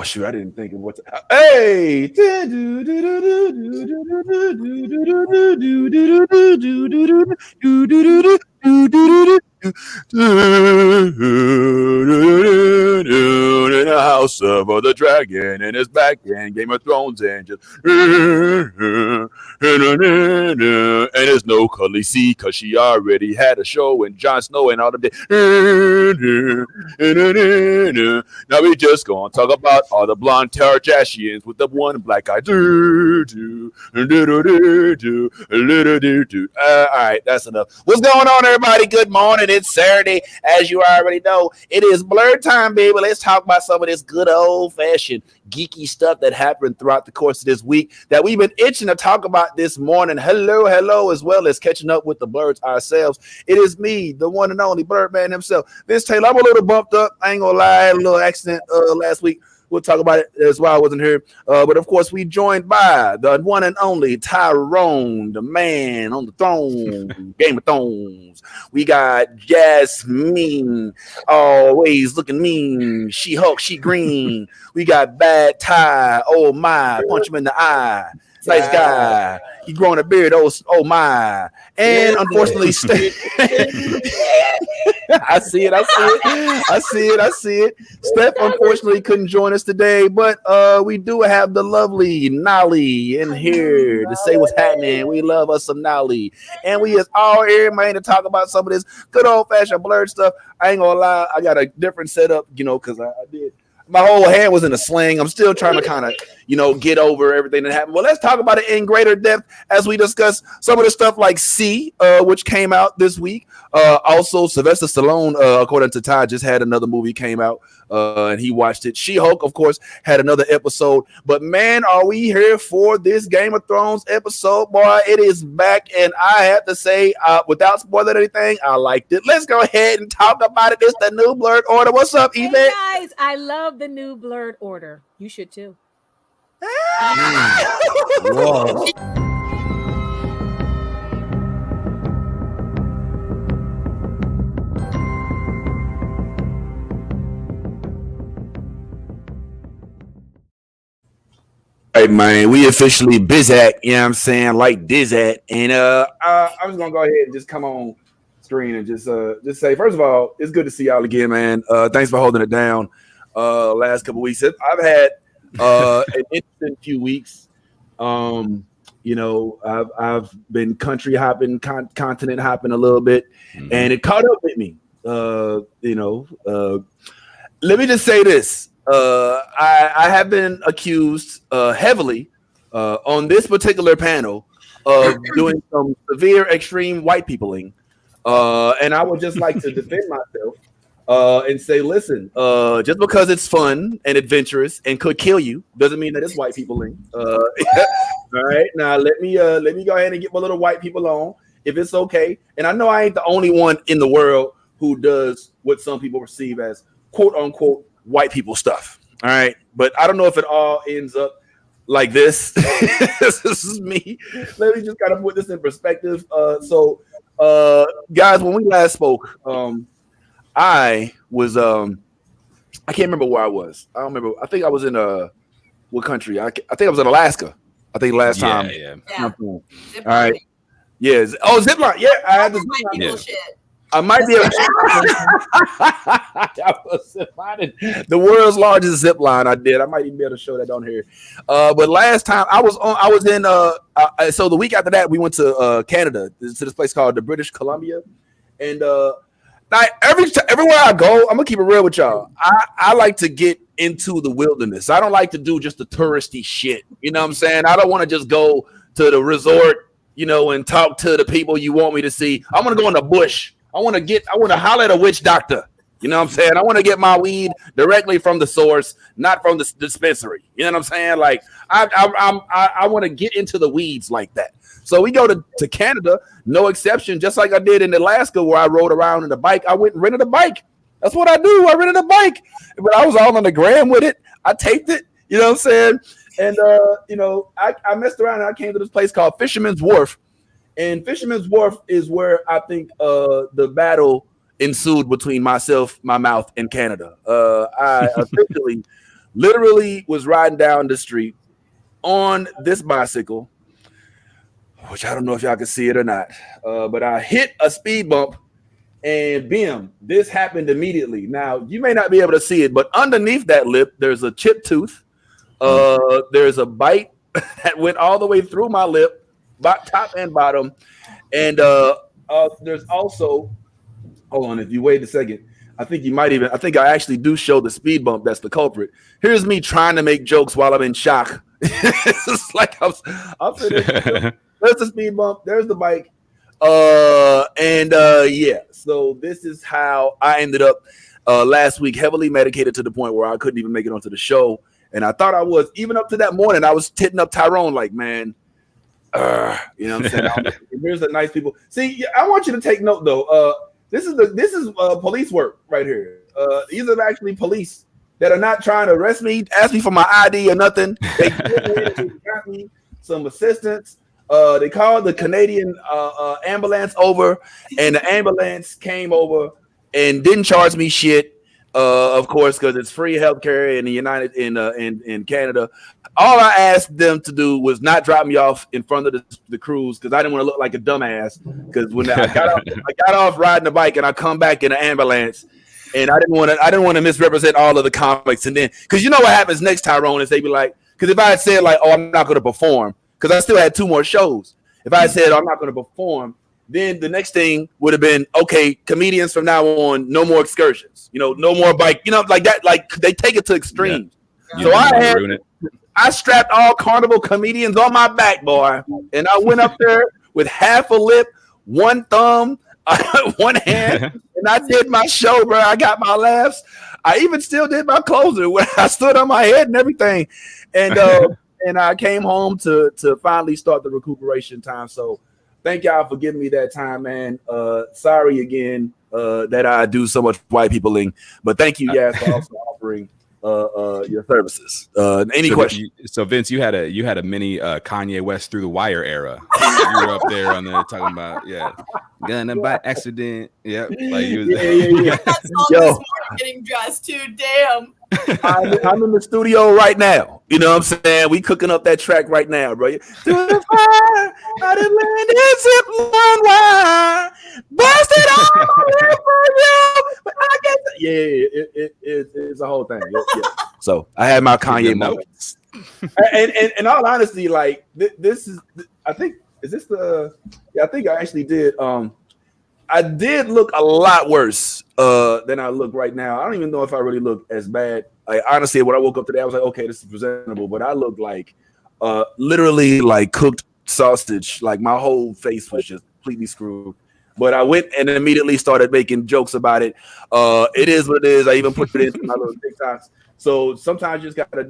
shoot, I didn't think of what. Hey. In the house of the dragon and his back and Game of Thrones and just and there's no Khaleesi because she already had a show and Jon Snow and all of that. Now we just gonna talk about all the blonde Targaryeens with the one black eye. All right, that's enough. What's going on, everybody? Good morning. It's Saturday, as you already know. It is blur time, baby. Let's talk about some of this good old-fashioned geeky stuff that happened throughout the course of this week that we've been itching to talk about this morning. Hello, as well as catching up with the Blurs ourselves. It is me, the one and only Blurred Man himself. Vince Taylor, I'm a little bumped up. I ain't gonna lie, I had a little accident last week. We'll talk about it as well. I wasn't here. But of course, we joined by the one and only Tyrone, the man on the throne, Game of Thrones. We got Jasmine, always looking mean. She-Hulk, she green. We got Bad Ty, oh my, punch him in the eye. Nice guy. He growing a beard. Oh my. And unfortunately, I see it. Steph unfortunately couldn't join us today, but we do have the lovely Nolly in here to say what's happening. We love us some Nolly. And we is all here, man, to talk about some of this good old-fashioned blurred stuff. I ain't gonna lie, I got a different setup, because I did. My whole hand was in a sling. I'm still trying to kind of, get over everything that happened. Well, let's talk about it in greater depth as we discuss some of the stuff like C, which came out this week. Also, Sylvester Stallone, according to Ty, just had another movie came out, and he watched it. She-Hulk, of course, had another episode. But, man, are we here for this Game of Thrones episode? Boy, it is back, and I have to say, without spoiling anything, I liked it. Let's go ahead and talk about it. It's the new Blurred Order. What's up, Yvette? Hey, guys, I love the new Blurred Order. You should, too. Whoa. Hey man, we officially Bizak, you know what I'm saying, like Dizak. And I'm just gonna go ahead and just come on screen and just say, first of all, it's good to see y'all again, man. Thanks for holding it down last couple weeks. I've had an interesting few weeks. I've been country hopping, continent hopping a little bit, and it caught up with me. Let me just say this. I have been accused heavily on this particular panel of doing some severe extreme white peopling. And I would just like to defend myself and say, listen, just because it's fun and adventurous and could kill you doesn't mean that it's white peopling. All right, now let me go ahead and get my little white people on if it's okay. And I know I ain't the only one in the world who does what some people perceive as quote unquote white people stuff. All right. But I don't know if it all ends up like this. This is me. Let me just kind of put this in perspective. So guys, when we last spoke, I was I can't remember where I was. I don't remember. I think I was in what country? I think I was in Alaska. I think last time. Yeah. All right. Yeah. Oh, zipline. Yeah, I had the zipline. Shit. I might be able the world's largest zip line. I did. I might even be able to show that on here. But last time I was in so the week after that we went to Canada to this place called the British Columbia. And everywhere I go, I'm gonna keep it real with y'all. I like to get into the wilderness. I don't like to do just the touristy shit. You know what I'm saying? I don't want to just go to the resort, and talk to the people you want me to see. I want to go in the bush. I want to holler at a witch doctor. You know what I'm saying? I want to get my weed directly from the source, not from the dispensary. You know what I'm saying? Like I want to get into the weeds like that. So we go to Canada, no exception, just like I did in Alaska where I rode around in the bike. I went and rented a bike. That's what I do. I rented a bike. But I was all on the gram with it. I taped it. You know what I'm saying? And, I messed around and I came to this place called Fisherman's Wharf. And Fisherman's Wharf is where I think the battle ensued between myself, my mouth, and Canada. I officially literally was riding down the street on this bicycle, which I don't know if y'all can see it or not, but I hit a speed bump and bam, this happened immediately. Now, you may not be able to see it, but underneath that lip, there's a chipped tooth. There's a bite that went all the way through my lip, top and bottom. And there's also, hold on, if you wait a second, I think I actually do show the speed bump that's the culprit. Here's me trying to make jokes while I'm in shock. It's like I'm sitting, there's the speed bump, there's the bike. Yeah, so this is how I ended up last week, heavily medicated to the point where I couldn't even make it onto the show. And I thought I was, even up to that morning, I was hitting up Tyrone like, man, you know what I'm saying? Here's the nice people. See, I want you to take note though. This is police work right here. These are actually police that are not trying to arrest me, ask me for my ID or nothing. They got me some assistance. They called the Canadian ambulance over, and the ambulance came over and didn't charge me shit. Of course, because it's free healthcare in Canada. All I asked them to do was not drop me off in front of the cruise because I didn't want to look like a dumbass. Because when I got off riding the bike and I come back in an ambulance, and I didn't want to misrepresent all of the comics. And then because you know what happens next, Tyrone, is they be like, because if I had said like, oh, I'm not going to perform, because I still had 2 more shows. If I had said I'm not going to perform, then the next thing would have been, okay, comedians from now on, no more excursions, no more bike, like that. Like they take it to extremes. Yeah. So I strapped all carnival comedians on my back, boy, and I went up there with half a lip, 1 thumb, 1 hand, and I did my show, bro. I got my laughs. I even still did my closer when I stood on my head and everything, and and I came home to finally start the recuperation time. So thank y'all for giving me that time, man. Sorry again that I do so much white peopling, but thank you, guys, for also offering your services. Any questions? So Vince, you had a mini Kanye West Through the Wire era. You were up there on there talking about gun by accident. Yep. Like you was yeah. That's all this morning getting dressed too. Damn. I'm in the studio right now. You know what I'm saying? We cooking up that track right now, bro. Through the fire, I done landed zip line wire, busted all for you. But I guess it's a whole thing. Yeah. So I had my Kanye moments. and in all honesty, like this is, I think, is this the? Yeah, I think I actually did. I did look a lot worse than I look right now. I don't even know if I really look as bad. Like honestly, when I woke up today, I was like, okay, this is presentable. But I looked like literally like cooked sausage. Like my whole face was just completely screwed. But I went and immediately started making jokes about it. It is what it is. I even put it into my little TikToks. So sometimes you just gotta,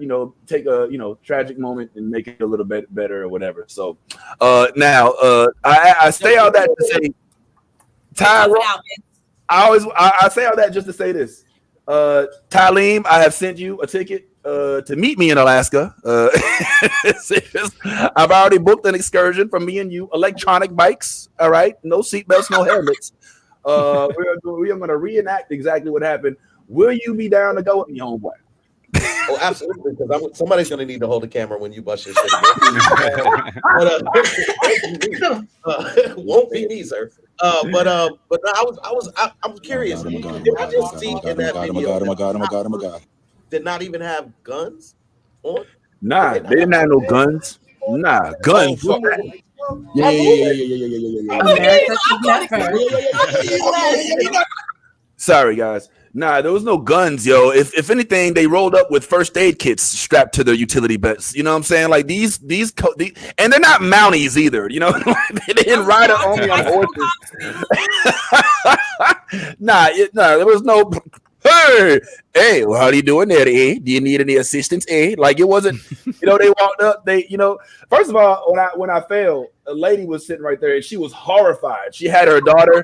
take a tragic moment and make it a little bit better or whatever. So now I say all that to say, Tyrone, I say all that just to say this. Tyleem, I have sent you a ticket to meet me in Alaska. I've already booked an excursion for me and you, electronic bikes. All right, no seatbelts, no helmets. We are going to reenact exactly what happened. Will you be down to go with me, homeboy? Oh, absolutely, because somebody's going to need to hold the camera when you bust your shit. Won't be me, sir. But I'm curious. Did I just see in that video? Oh my god! Did not even have guns on? Nah, they didn't have no guns. Nah, guns. Yeah. Sorry, guys. Nah, there was no guns, yo. If anything, they rolled up with first aid kits strapped to their utility belts. You know what I'm saying? Like these and they're not Mounties either. They didn't ride it only on horses. Nah, there was no. Hey, well, how are you doing there, eh? Do you need any assistance, eh? Like it wasn't. They walked up. First of all, when I fell, a lady was sitting right there and she was horrified. She had her daughter.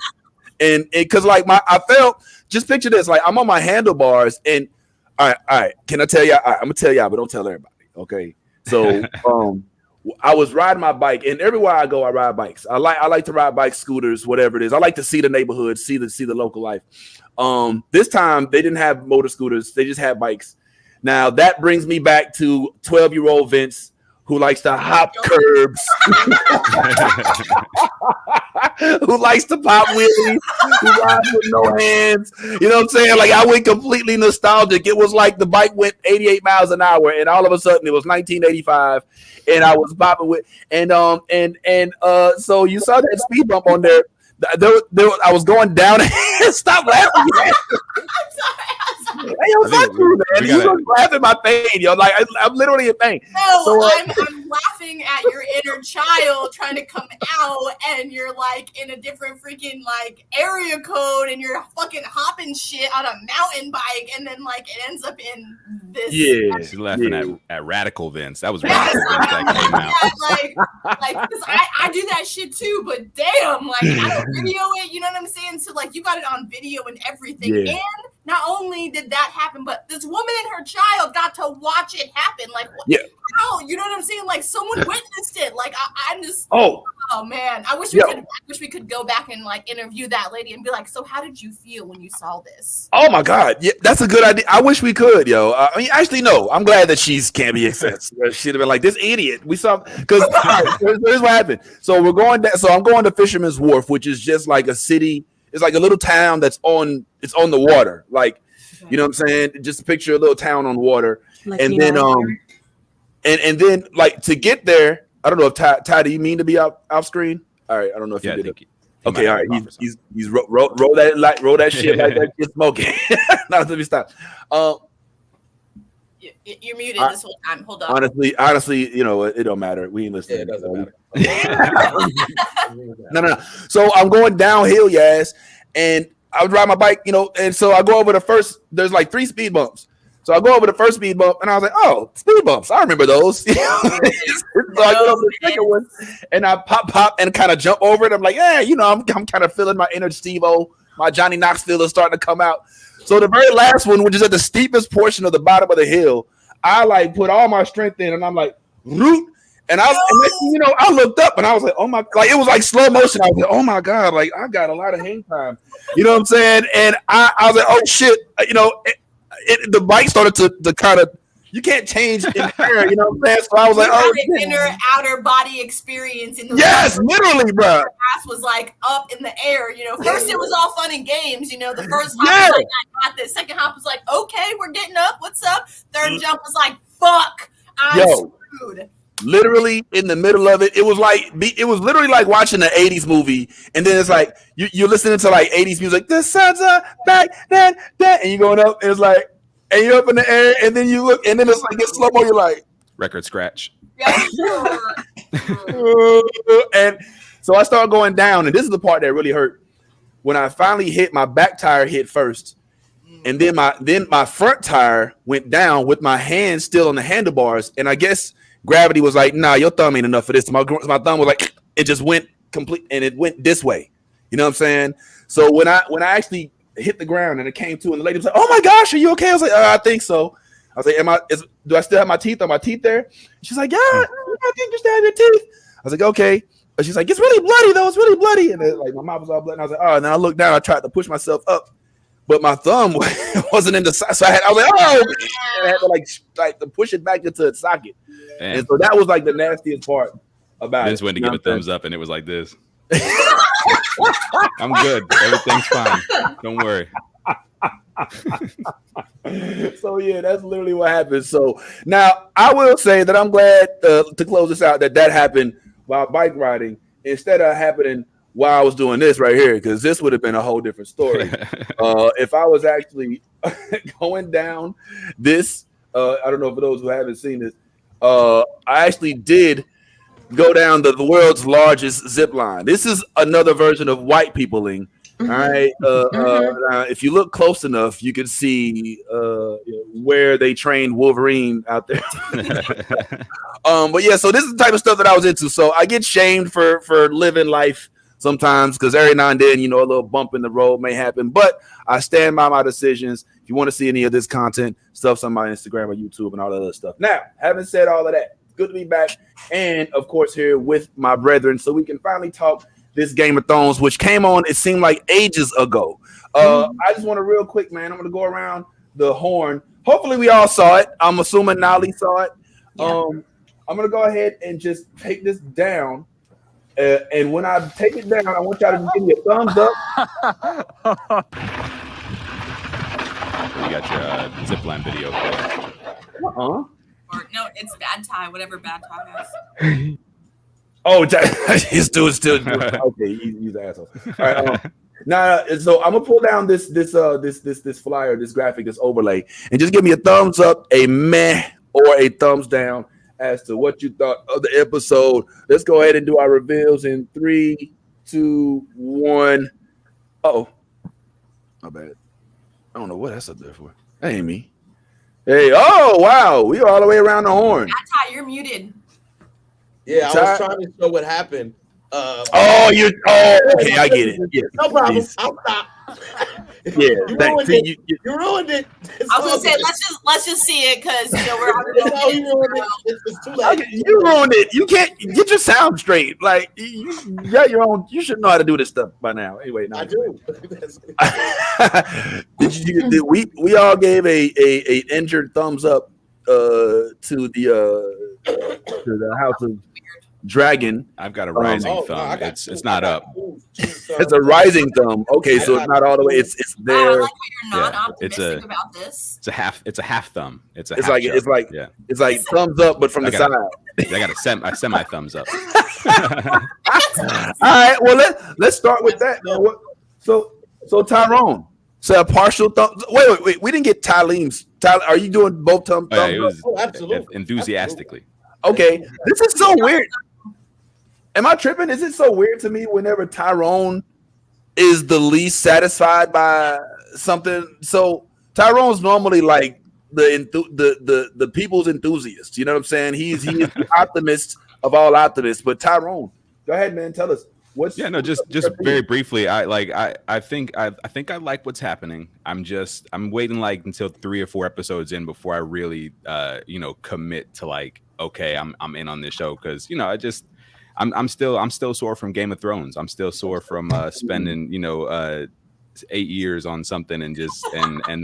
And because I felt, just picture this, like I'm on my handlebars and all right, can I tell y'all? I'm gonna tell y'all, but don't tell everybody. Okay. So I was riding my bike, and everywhere I go, I ride bikes. I like to ride bikes, scooters, whatever it is. I like to see the neighborhood, see the local life. This time they didn't have motor scooters, they just had bikes. Now that brings me back to 12-year-old Vince, who likes to hop curbs, who likes to pop wheelies, who rides with no hands. You know what I'm saying? Like I went completely nostalgic. It was like the bike went 88 miles an hour, and all of a sudden it was 1985, and I was popping with so you saw that speed bump on there. I was going down. Stop laughing. I'm sorry. Hey, yo, fuck you, man. You look laughing at my pain, yo. Like I'm literally a pain. No, So, I'm laughing at your inner child trying to come out, and you're like in a different freaking like area code, and you're fucking hopping shit on a mountain bike, and then like it ends up in this. Yeah, she's laughing at Radical Vince. That was Radical Vince that came out. Like, because I do that shit too, but damn, like I don't video it. You know what I'm saying? So like you got it on video and everything, Yeah. and not only did that happen, but this woman and her child got to watch it happen. Like, yeah. How? You know what I'm saying? Like, someone witnessed it. Like, I'm just. Oh man, I wish we could go back and like interview that lady and be like, so how did you feel when you saw this? Oh my God, yeah, that's a good idea. I wish we could, yo. I mean, actually, no. I'm glad that she's can't be accessed. She'd have been like this idiot. We saw because here's what happened. So we're going down. So I'm going to Fisherman's Wharf, which is just like a city. It's like a little town that's on the water. Like, you know what I'm saying? Just picture a little town on water. Like, And then and then like to get there, I don't know if Ty, do you mean to be off screen? All right, I don't know if you did it. Okay, all right. He's roll that shit like that. You're smoking. No, let me stop. You're muted this whole time. Hold on. Honestly, you know it don't matter. We ain't listening. Yeah, it doesn't matter. No. So I'm going downhill, yes, and I would ride my bike, you know, and so I go over the first. There's like 3 speed bumps. So I go over the first speed bump, and I was like, "Oh, speed bumps! I remember those." So I go over the second one, and I pop, and kind of jump over it. I'm like, "Yeah, you know, I'm kind of feeling my inner Steve-O, my Johnny Knoxville is starting to come out." So the very last one, which is at the steepest portion of the bottom of the hill, I like put all my strength in, and I'm like, root. And I looked up, and I was like, "Oh my!" Like it was like slow motion. I was like, "Oh my God!" Like I got a lot of hang time. You know what I'm saying? And I was like, "Oh shit!" You know. The bike started to kind of, you can't change in air, you know what I'm saying? So I was like, oh, an inner outer body experience in the literally, bro. Your ass was like up in the air, you know. First it was all fun and games, you know. The first hop was like, I got this. Second hop was like, okay, we're getting up. What's up? Third jump was like, fuck, I'm screwed. Literally in the middle of it, it was literally like watching an 80s movie, and then it's like you're listening to like 80s music, the sun's up, back, that, and you're going up, and it's like, and you're up in the air, and then you look, and then it's like it's slow mo, you're like record scratch. Yeah. And so I started going down, and this is the part that really hurt. When I finally hit, my back tire hit first, and then my front tire went down with my hand still on the handlebars, and I guess gravity was like, nah, your thumb ain't enough for this. My thumb was like, it just went complete, and it went this way. You know what I'm saying? So when I actually hit the ground and it came to, and the lady was like, "Oh my gosh, are you okay?" I was like, I think so. I was like, do I still have my teeth? Are my teeth there? She's like, yeah, I think you still have your teeth. I was like, okay. But she's like, it's really bloody though. It's really bloody. And then, like my mouth was all bloody. And I was like, oh. And then I looked down. I tried to push myself up, but my thumb wasn't in the socket. So I was like, oh. And I had to like to push it back into its socket. Damn. And so that was like the nastiest part about Vince went to give a thumbs up, and it was like this. I'm good. Everything's fine. Don't worry. So yeah, that's literally what happened. So now I will say that I'm glad to close this out that happened while bike riding instead of happening while I was doing this right here, because this would have been a whole different story. If I was actually going down this, I don't know for those who haven't seen this, I actually did go down the world's largest zip line. This is another version of white peopling. All right. If you look close enough, you can see where they trained Wolverine out there. But yeah, so this is the type of stuff that I was into. So I get shamed for living life sometimes because every now and then, a little bump in the road may happen. But I stand by my decisions. If you want to see any of this content, stuff's on my Instagram or YouTube and all that other stuff. Now, having said all of that, good to be back. And of course, here with my brethren, so we can finally talk this Game of Thrones, which came on, it seemed like ages ago. I just want to real quick, man, I'm going to go around the horn hopefully we all saw it. I'm assuming Nolly saw it. Yeah. I'm gonna go ahead and just take this down. And when I take it down, I want y'all to give me a thumbs up. You got your zipline video. Uh-huh. Or no, it's Bad Tie, whatever Bad Tie has. Oh, he's still. Okay, he's an asshole. All right. Now, so I'm gonna pull down this flyer, this graphic, this overlay, and just give me a thumbs up, a meh, or a thumbs down as to what you thought of the episode. Let's go ahead and do our reveals in 3, 2, 1. Oh, my bad. I don't know what that's up there for. That ain't me. Hey, oh wow, we all the way around the horn. Bad Tie, you're muted. Yeah, I was trying to show what happened. Okay, I get it. Yeah. No problem. I'll stop. Yeah, you ruined it. I was gonna say let's just see it because we're it's too late. You ruined it. You can't get your sound straight. Like you got your own. You should know how to do this stuff by now. Anyway, I do. we all gave a injured thumbs up to the House of Dragon. I've got a rising thumb. It's not up. It's a rising thumb. Okay, so it's not all the way. It's there. I like how you're not optimistic about this. It's a half thumb. It's like thumbs up, but from the side. I got a semi thumbs up. All right. Well, let's start with that. So Tyrone. So a partial thumb. Wait. We didn't get Tyleem's. Are you doing both thumbs up? Absolutely. Enthusiastically. Okay. This is so weird. Am I tripping? Is it so weird to me whenever Tyrone is the least satisfied by something? So Tyrone's normally like the people's enthusiast. You know what I'm saying? He's the optimist of all optimists. But Tyrone, go ahead, man. Tell us what's. Yeah, no, just very briefly. I think I like what's happening. I'm waiting like until 3 or 4 episodes in before I really commit to like, okay, I'm in on this show because I'm still sore from Game of Thrones. I'm still sore from spending 8 years on something and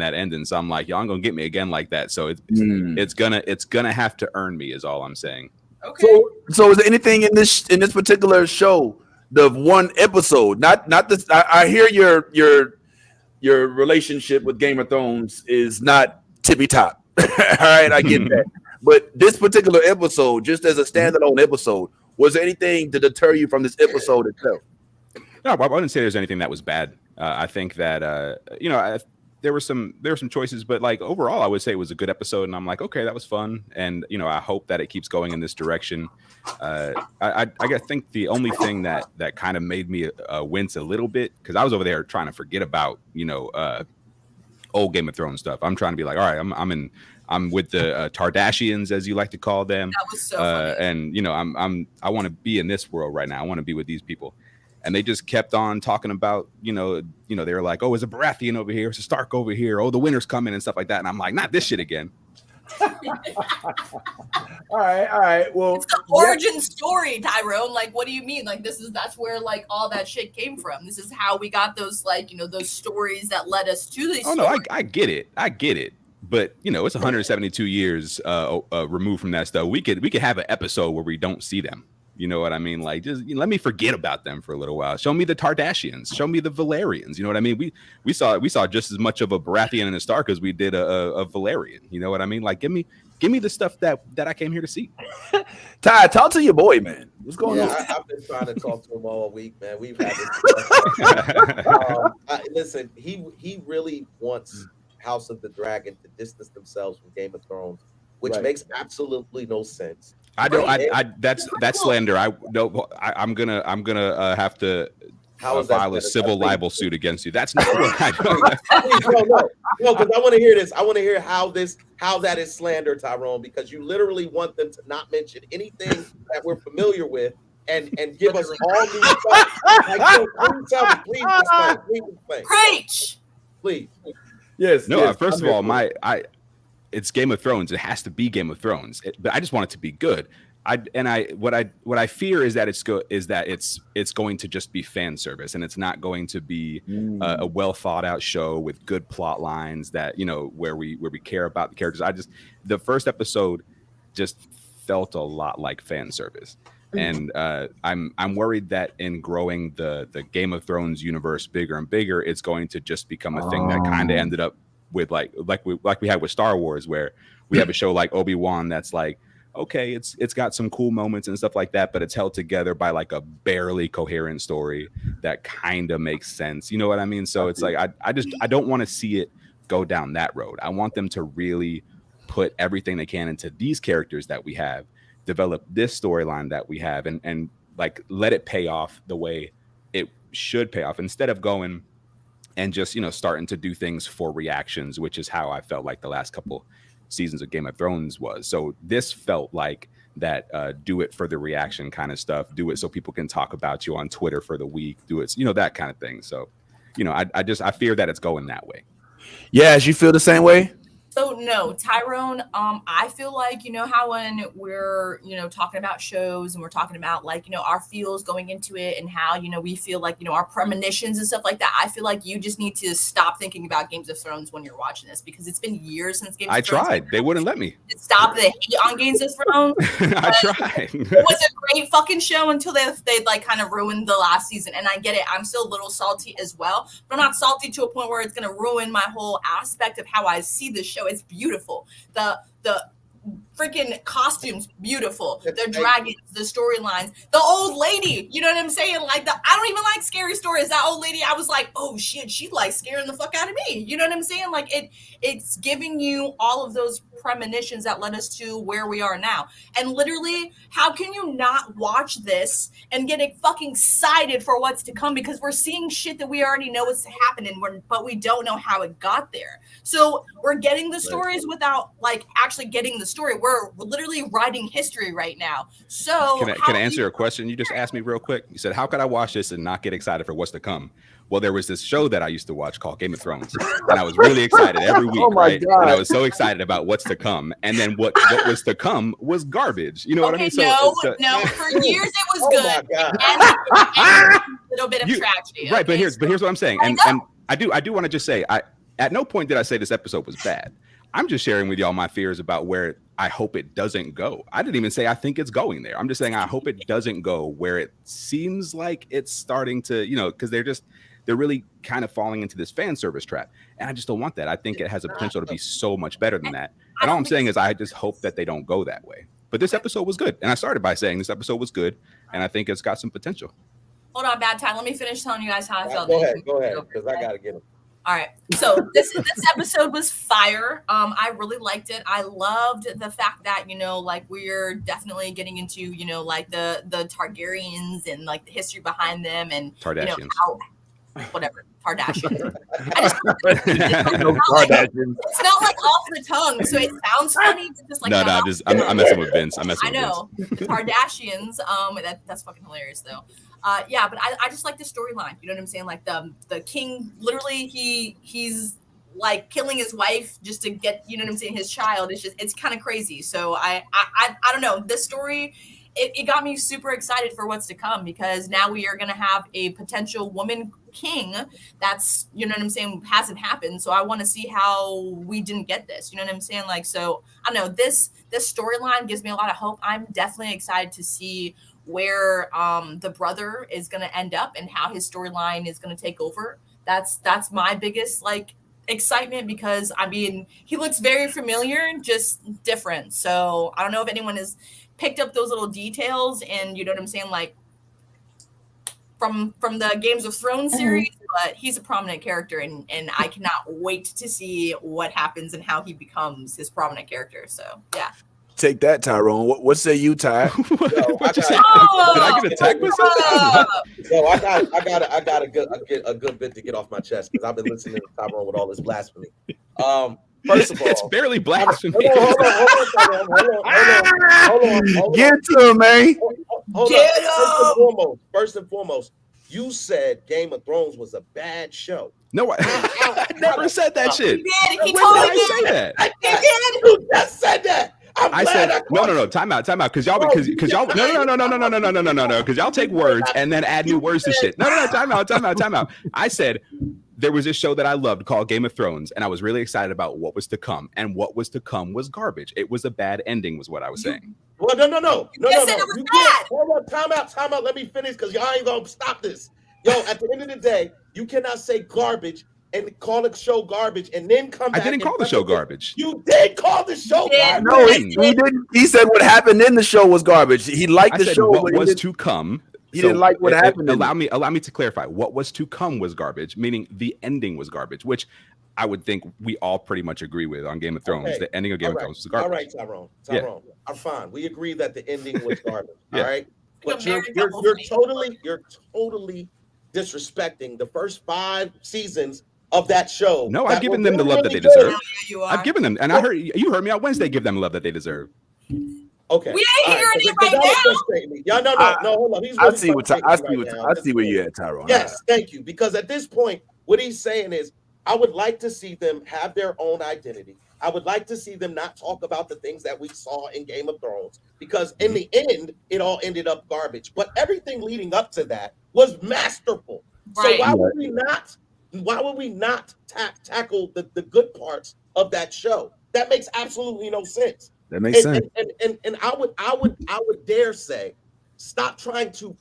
that ending. So I'm like, y'all ain't gonna get me again like that. So it's gonna have to earn me is all I'm saying. Okay. So is there anything in this particular show, the one episode, not this? I hear your relationship with Game of Thrones is not tippy top. All right, I get that. But this particular episode, just as a standalone episode, was there anything to deter you from this episode itself? No, I wouldn't say there's anything that was bad. I think that there were some choices, but like overall, I would say it was a good episode. And I'm like, okay, that was fun, and I hope that it keeps going in this direction. I think the only thing that kind of made me wince a little bit because I was over there trying to forget about old Game of Thrones stuff. I'm trying to be like, all right, I'm with the Tardashians, as you like to call them. That was so funny. And I want to be in this world right now. I want to be with these people. And they just kept on talking about, they were like, oh, it's a Baratheon over here, it's a Stark over here, oh, the winter's coming and stuff like that. And I'm like, not this shit again. All right. Well, it's the origin story, Tyrone. Like, what do you mean? Like, that's where like all that shit came from. This is how we got those those stories that led us to these. Oh no, I get it. But it's 172 years removed from that stuff. We could have an episode where we don't see them. You know what I mean? Like, just let me forget about them for a little while. Show me the Tardashians. Show me the Valerians. You know what I mean? We saw just as much of a Baratheon and a Stark as we did a Valerian. You know what I mean? Like, give me the stuff that I came here to see. Ty, talk to your boy, man. What's going on? I've been trying to talk to him all week, man. We've had this. Listen, he really wants House of the Dragon to distance themselves from Game of Thrones, which makes absolutely no sense. I don't. That's slander. I'm gonna have to file a civil libel suit against you. That's not what I do. No, because I want to hear this. I want to hear how that is slander, Tyrone, because you literally want them to not mention anything that we're familiar with and give us all these stuff. Like, please explain. Preach. Please. Yes. No. First of all, it's Game of Thrones. It has to be Game of Thrones. But I just want it to be good. what I fear is that it's going to just be fan service, and it's not going to be a well thought out show with good plot lines that, you know, where we care about the characters. The first episode just felt a lot like fan service. And I'm worried that in growing the Game of Thrones universe bigger and bigger, it's going to just become a thing that kind of ended up with like we had with Star Wars, where we have a show like Obi-Wan that's like, okay, it's got some cool moments and stuff like that, but it's held together by like a barely coherent story that kind of makes sense. You know what I mean? So it's like I don't want to see it go down that road. I want them to really put everything they can into these characters that we have, develop this storyline that we have, and like let it pay off the way it should pay off, instead of going and just, you know, starting to do things for reactions, which is how I felt like the last couple seasons of Game of Thrones was. So this felt like that do it for the reaction kind of stuff, do it so people can talk about you on Twitter for the week, do it, you know, that kind of thing. So, you know, I fear that it's going that way. Yes, you feel the same way? So no, Tyrone, I feel like, you know how when we're, you know, talking about shows and we're talking about like, you know, our feels going into it and how, you know, we feel like, you know, our premonitions and stuff like that. I feel like you just need to stop thinking about Games of Thrones when you're watching this, because it's been years since Games of Thrones. I tried. They wouldn't let me. Stop the hate on Games of Thrones. I tried. It was a great fucking show until they like kind of ruined the last season. And I get it. I'm still a little salty as well, but I'm not salty to a point where it's going to ruin my whole aspect of how I see this show. It's beautiful. The freaking costumes, beautiful. The dragons, the storylines, the old lady. You know what I'm saying? Like I don't even like scary stories. That old lady, I was like, oh shit, she like scaring the fuck out of me. You know what I'm saying? Like it's giving you all of those premonitions that led us to where we are now. And literally, how can you not watch this and get fucking excited for what's to come? Because we're seeing shit that we already know is happening, but we don't know how it got there. So we're getting the stories without like actually getting the story. We're literally writing history right now. So can I answer your question? You just asked me real quick. You said, how could I watch this and not get excited for what's to come? Well, there was this show that I used to watch called Game of Thrones, and I was really excited every week, right? God. And I was so excited about what's to come, and then what was to come was garbage. You know what I mean? So, no. For years it was good, and a little bit of tragedy. Right, but here's what I'm saying, and I do want to just say, at no point did I say this episode was bad. I'm just sharing with y'all my fears about where I hope it doesn't go. I didn't even say I think it's going there. I'm just saying I hope it doesn't go where it seems like it's starting to, you know, because they're really kind of falling into this fan service trap. And I just don't want that. I think it has a potential to be so much better than that. And all I'm saying is I just hope that they don't go that way. But this episode was good. And I started by saying this episode was good. And I think it's got some potential. Hold on, bad time. Let me finish telling you guys how I felt. Go ahead, because I got to get them. All right. So this episode was fire. I really liked it. I loved the fact that, you know, like we're definitely getting into, you know, like the Targaryens and like the history behind them and Kardashians. You know, whatever. Kardashians. It's not like off the tongue, so it sounds funny. It's just like I'm messing with Vince. I know. Kardashians. That's fucking hilarious though. Yeah, but I just like the storyline. You know what I'm saying? Like the king, literally, he's like killing his wife just to get, you know what I'm saying, his child. It's kind of crazy. So I don't know. This story, it got me super excited for what's to come, because now we are going to have a potential woman king that's, you know what I'm saying, hasn't happened. So I want to see how we didn't get this. You know what I'm saying? Like, so I don't know. This storyline gives me a lot of hope. I'm definitely excited to see where the brother is going to end up and how his storyline is going to take over. That's my biggest like excitement, because I mean, he looks very familiar, just different. So I don't know if anyone has picked up those little details, and you know what I'm saying, like from the Games of Thrones series, but he's a prominent character, and I cannot wait to see what happens and how he becomes his prominent character. So yeah. Take that, Tyrone. What say you, Ty? Did I get attacked with something? No, I got a good bit to get off my chest, because I've been listening to Tyrone with all this blasphemy. First of all, it's barely blasphemy. Hold on. Get to him, man. First and foremost, you said Game of Thrones was a bad show. No, I never said that shit. He did. He totally did. He did. You just said that. I said no. Time out. Because y'all no. Because y'all take words and then add new words to shit. No. Time out. I said there was this show that I loved called Game of Thrones, and I was really excited about what was to come, and what was to come was garbage. It was a bad ending, was what I was saying. Well, no. You can't. Hold on, time out. Let me finish because y'all ain't gonna stop this. Yo, at the end of the day, you cannot say garbage and call the show garbage and then come back. I didn't call the show garbage. You did call the show garbage. No, he didn't. He said what happened in the show was garbage. He liked the show. What was to come. He didn't like what happened. Allow me to clarify. What was to come was garbage, meaning the ending was garbage, which I would think we all pretty much agree with on Game of Thrones. Okay. The ending of Game of Thrones was garbage. All right, Tyrone. I'm fine. We agree that the ending was garbage. All right, but you're totally disrespecting the first 5 seasons of that show. No, I've given them the love that they deserve. I've given them, and I heard you heard me out Wednesday. Give them the love that they deserve. Okay, we ain't hearing it right now. No, hold on. I see where you're at, Tyrone. Yes, thank you. Because at this point, what he's saying is, I would like to see them have their own identity. I would like to see them not talk about the things that we saw in Game of Thrones, because in the end, it all ended up garbage. But everything leading up to that was masterful. Right. So why would we not tackle the good parts of that show? That makes absolutely no sense. That makes sense. And I would dare say, stop trying to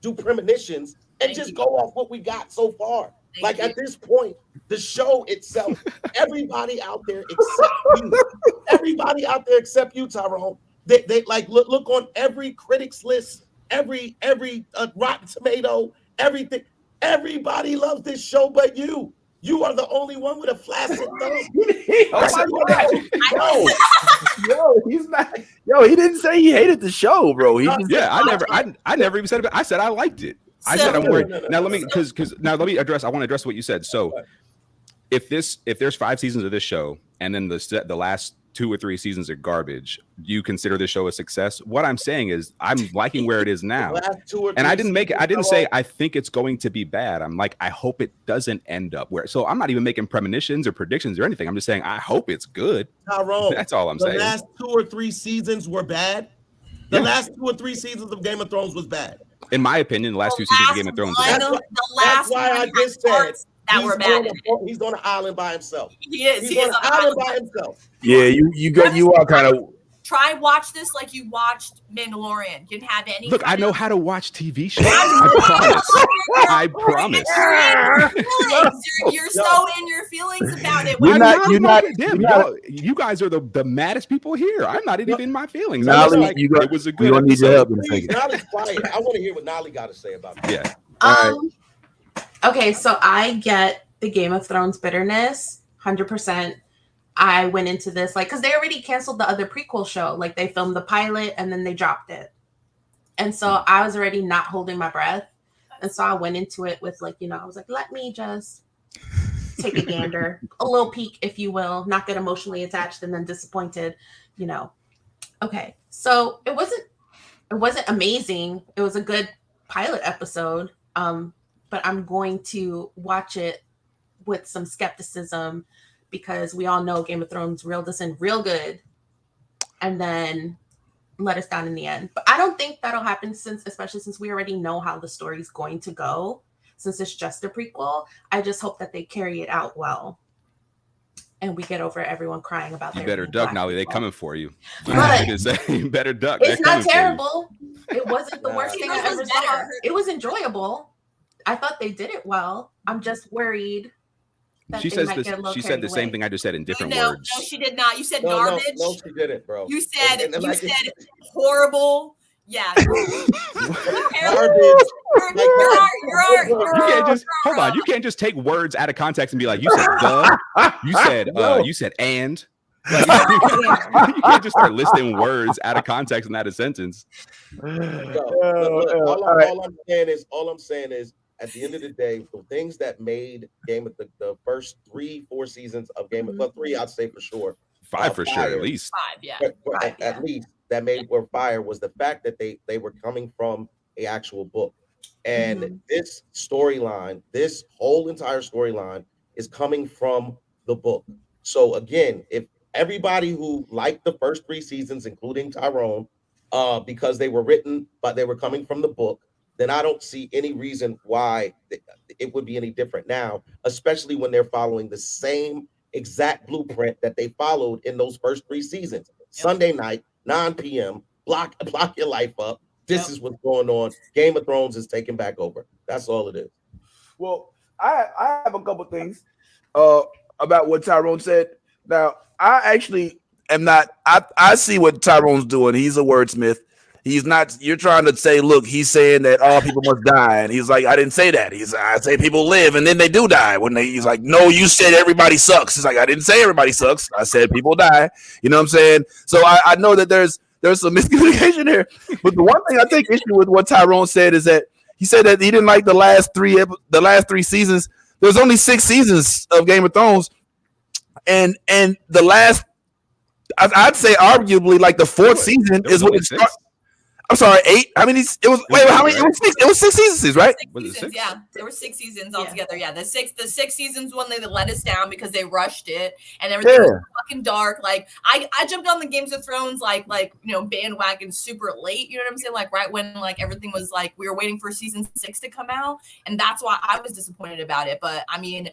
do premonitions and just go off what we got so far. At this point, the show itself, everybody out there except you, Tyrone. They like look on every critics list, every Rotten Tomato, everything. Everybody loves this show, but you. You are the only one with a flaccid thumb. He's not. Yo, he didn't say he hated the show, bro. I never even said it. I said I liked it. I said I'm worried. Now let me address. I want to address what you said. So, if there's 5 seasons of this show, and then the last 2 or 3 seasons are garbage, do you consider the show a success? What I'm saying is I'm liking where it is now. And I didn't say I think it's going to be bad. I'm like, I hope it doesn't end up where. So I'm not even making premonitions or predictions or anything. I'm just saying I hope it's good. Tyrone, that's all I'm saying. The last 2 or 3 seasons were bad. The last 2 or 3 seasons of Game of Thrones was bad. In my opinion, the last 2 seasons of Game of Thrones. That's why I just said he's on an island by himself. He is. He's on an island by himself. Yeah, you are kind of. Try watch this like you watched Mandalorian. You didn't have any. Look, I know how to watch TV shows. I promise. You're so in your feelings about it. You guys are the maddest people here. I'm not even in my feelings. It was a good. We don't need your help in a second. Nolly's quiet. I want to hear what Nolly got to say about it. Yeah. Okay, so I get the Game of Thrones bitterness, 100%. I went into this because they already canceled the other prequel show. Like they filmed the pilot and then they dropped it. And so I was already not holding my breath. And so I went into it with I was like, let me just take a gander, a little peek, if you will, not get emotionally attached and then disappointed, Okay, so it wasn't amazing. It was a good pilot episode. But I'm going to watch it with some skepticism, because we all know Game of Thrones reeled us in real good and then let us down in the end. But I don't think that'll happen especially since we already know how the story's going to go, since it's just a prequel. I just hope that they carry it out well and we get over everyone crying about you better duck, Nolly. They coming for you. You better duck. It's not terrible. It wasn't the worst thing I ever saw. It was enjoyable. I thought they did it well. I'm just worried. She said the same thing I just said in different words. No, she did not. You said garbage. No, she didn't, bro. You said horrible. Yeah. Garbage. Hold on. You can't just take words out of context and be like, you said duh. You said and. Like, you can't just start listing words out of context and out of sentence. All I'm saying is, at the end of the day, the things that made Game of the first 3-4 seasons of Game of 3, I'd say for sure. 5 for sure, at least. 5, yeah. At least that made were fire was the fact that they were coming from an actual book. And this storyline, this whole entire storyline is coming from the book. So again, if everybody who liked the first 3 seasons, including Tyrone, because they were written, but they were coming from the book, then I don't see any reason why it would be any different now, especially when they're following the same exact blueprint that they followed in those first 3 seasons. Yep. Sunday night, 9 p.m., block your life up. This is what's going on. Game of Thrones is taking back over. That's all it is. Well, I have a couple things about what Tyrone said. Now, I actually am not. I see what Tyrone's doing. He's a wordsmith. He's not. You're trying to say, look, he's saying that all people must die, and he's like, I didn't say that. I say people live, and then they do die. He's like, no, you said everybody sucks. He's like, I didn't say everybody sucks. I said people die. You know what I'm saying? So I know that there's some miscommunication here. But the one thing I take issue with what Tyrone said is that he said that he didn't like the last three seasons. There's only 6 seasons of Game of Thrones, and the last, I'd say arguably like the 4th season is when it starts. I'm sorry, 8. How many? It was. Wait, how many? It was 6 seasons, right? 6 seasons, yeah. There were 6 seasons altogether. Yeah, the six seasons when they let us down because they rushed it and everything was fucking dark. Like I jumped on the Games of Thrones like bandwagon super late. You know what I'm saying? Like right when like everything was like we were waiting for season 6 to come out, and that's why I was disappointed about it. But I mean,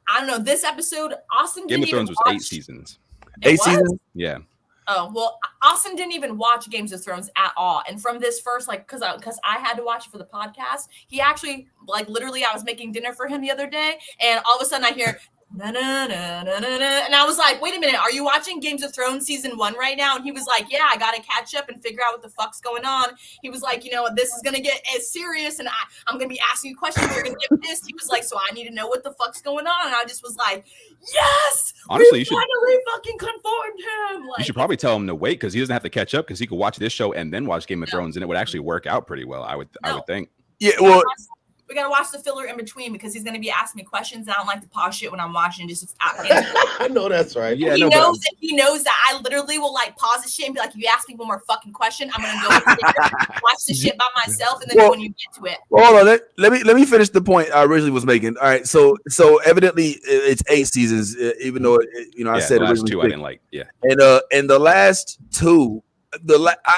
I don't know. This episode, Austin Game didn't of Thrones even was watch. 8 seasons. 8 seasons? Yeah. Oh, well, Austin didn't even watch Games of Thrones at all. And from this first, like, because I had to watch it for the podcast, he actually, like, literally, I was making dinner for him the other day, and all of a sudden I hear, na na na na na na, and I was like, wait a minute, are you watching Games of Thrones season 1 right now? And he was like, yeah, I gotta catch up and figure out what the fuck's going on. He was like, this is gonna get as serious, and I'm gonna be asking you questions. You're gonna get pissed. He was like, so I need to know what the fuck's going on. And I just was like, yes, honestly, you finally fucking confirmed him. Like, you should probably tell him to wait because he doesn't have to catch up because he could watch this show and then watch Game of Thrones, and it would actually work out pretty well. I would think. Yeah, well. We gotta watch the filler in between because he's gonna be asking me questions, and I don't like to pause shit when I'm watching. I know that's right. Yeah, he knows that I literally will like pause the shit and be like, "If you ask me one more fucking question, I'm gonna go watch the shit by myself." And then when you get to it, hold on. Let me finish the point I originally was making. All right, so evidently it's 8 seasons, even though I said the last originally 2 I didn't like. Yeah, and the last 2,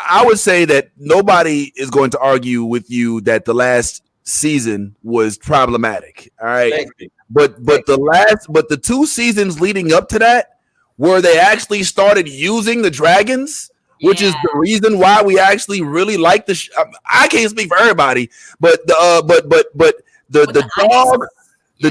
I would say that nobody is going to argue with you that the last season was problematic. All right. But the 2 seasons leading up to that, where they actually started using the dragons, which is the reason why we actually really like the I can't speak for everybody, but the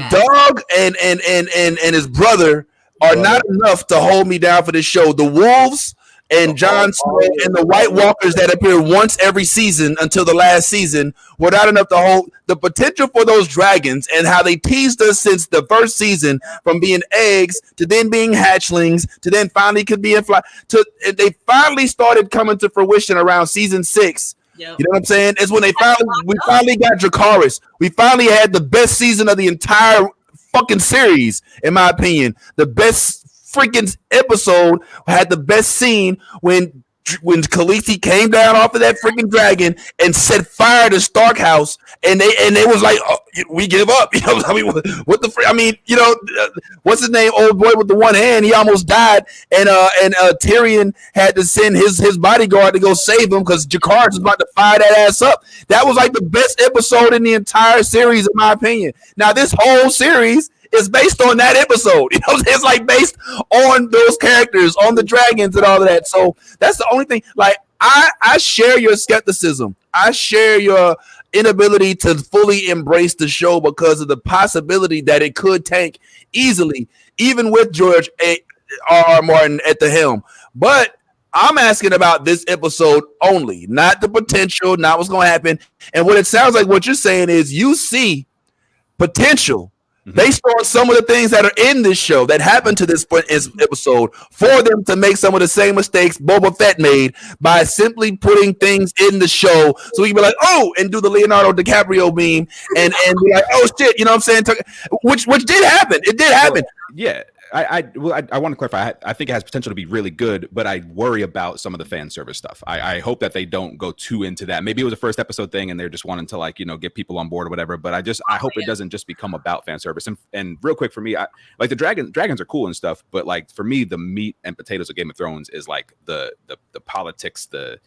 dog and his brother are not enough to hold me down for this show. The wolves and Jon Snow and the White Walkers that appear once every season until the last season were not enough to hold the potential for those dragons, and how they teased us since the first season from being eggs to then being hatchlings to then finally could be they finally started coming to fruition around season 6. Yep. You know what I'm saying? It's when we finally got Dracarys. We finally had the best season of the entire fucking series, in my opinion. The best freaking episode had the best scene when Khaleesi came down off of that freaking dragon and set fire to Stark House, and they was like, oh, we give up. I mean, what the I mean, what's his name? Old boy with the one hand, he almost died, and Tyrion had to send his bodyguard to go save him because Dracarys was about to fire that ass up. That was like the best episode in the entire series, in my opinion. Now this whole series is based on that episode. It's like based on those characters, on the dragons and all of that. So that's the only thing. Like I share your skepticism. I share your inability to fully embrace the show because of the possibility that it could tank easily, even with George R.R. Martin at the helm. But I'm asking about this episode only, not the potential, not what's going to happen. And what it sounds like what you're saying is you see potential based on some of the things that are in this show that happened to this episode for them to make some of the same mistakes Boba Fett made by simply putting things in the show so we can be like, oh, and do the Leonardo DiCaprio meme and be like, oh shit, you know what I'm saying? Which did happen. It did happen. Yeah. I want to clarify. I think it has potential to be really good, but I worry about some of the fan service stuff. I hope that they don't go too into that. Maybe it was a first episode thing and they're just wanting to like, get people on board or whatever. But I hope it doesn't just become about fan service. And real quick for me, I like the dragons are cool and stuff, but like for me, the meat and potatoes of Game of Thrones is like the politics, the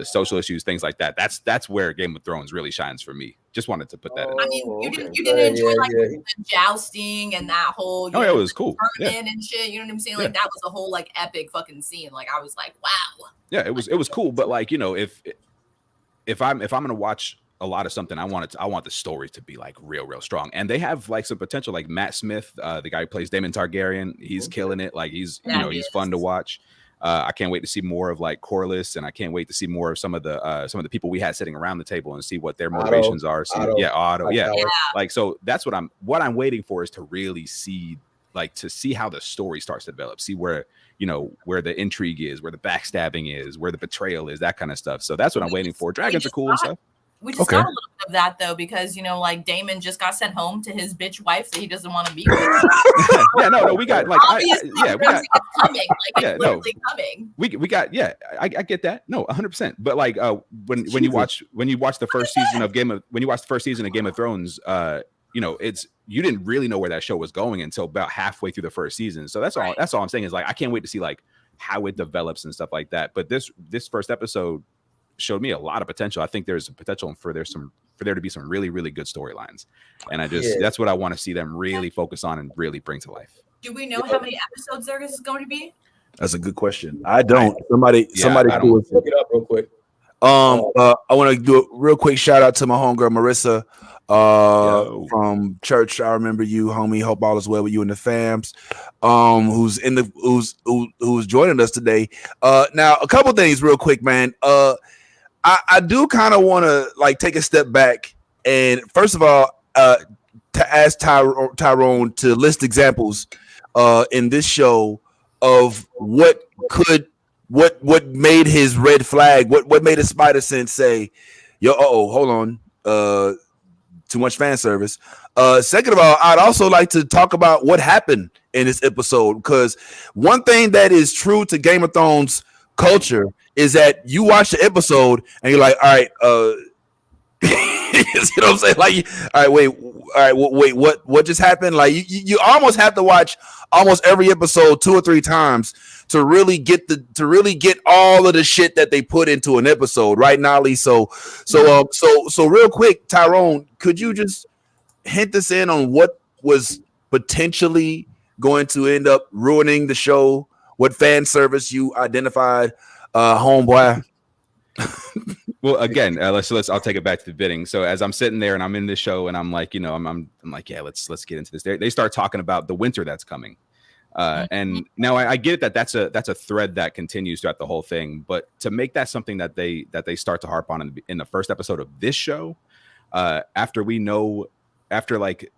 social issues, things like that. That's where Game of Thrones really shines for me. Just wanted to put that in. I mean, you didn't enjoy the jousting and that whole it was cool and shit. You know what I'm saying? Like that was a whole like epic fucking scene. Like I was like, wow. Yeah, it was cool. But like if I'm gonna watch a lot of something, I want the story to be like real strong. And they have like some potential. Like Matt Smith, the guy who plays Daemon Targaryen, he's killing it. Like he's he's fun to watch. I can't wait to see more of like Corlys, and I can't wait to see more of some of the people we had sitting around the table and see what their motivations are. Otto. Like so that's what I'm waiting for is to really see how the story starts to develop, see where the intrigue is, where the backstabbing is, where the betrayal is, that kind of stuff. So that's what I'm waiting for. Dragons are cool and stuff. We just got a little bit of that though, because like Damon just got sent home to his bitch wife that he doesn't want to be with. We got like coming. Coming. We got I get that. No, 100%. But like when you watch the first season of Game of Thrones, you didn't really know where that show was going until about halfway through the first season. So that's all I'm saying is like I can't wait to see like how it develops and stuff like that. But this first episode showed me a lot of potential. I think there's a potential for there to be some really, really good storylines. And that's what I want to see them really focus on and really bring to life. Do we know how many episodes there is going to be? That's a good question. I don't. Somebody cool. Look it up real quick. I want to do a real quick shout out to my homegirl Marissa from church. I remember you, homie. Hope all is well with you and the fams. Who's joining us today. Now a couple things real quick, man. I do kind of want to like take a step back and first of all to ask Tyrone to list examples in this show of what made his red flag, what made a spider sense say, hold on, too much fan service. Second of all, I'd also like to talk about what happened in this episode, because one thing that is true to Game of Thrones culture is that you watch the episode and you're like, all right, you know what I'm saying? Like, all right, wait, what just happened? Like, you almost have to watch almost every episode 2 or 3 times to really get all of the shit that they put into an episode, right, Nolly? So real quick, Tyrone, could you just hint us in on what was potentially going to end up ruining the show? What fan service you identified, homeboy? Well, again, I'll take it back to the bidding. So as I'm sitting there and I'm in this show and I'm like, I'm like, yeah, let's get into this. They start talking about the winter that's coming. And now I get it that's a thread that continues throughout the whole thing. But to make that something that they start to harp on in the first episode of this show, after like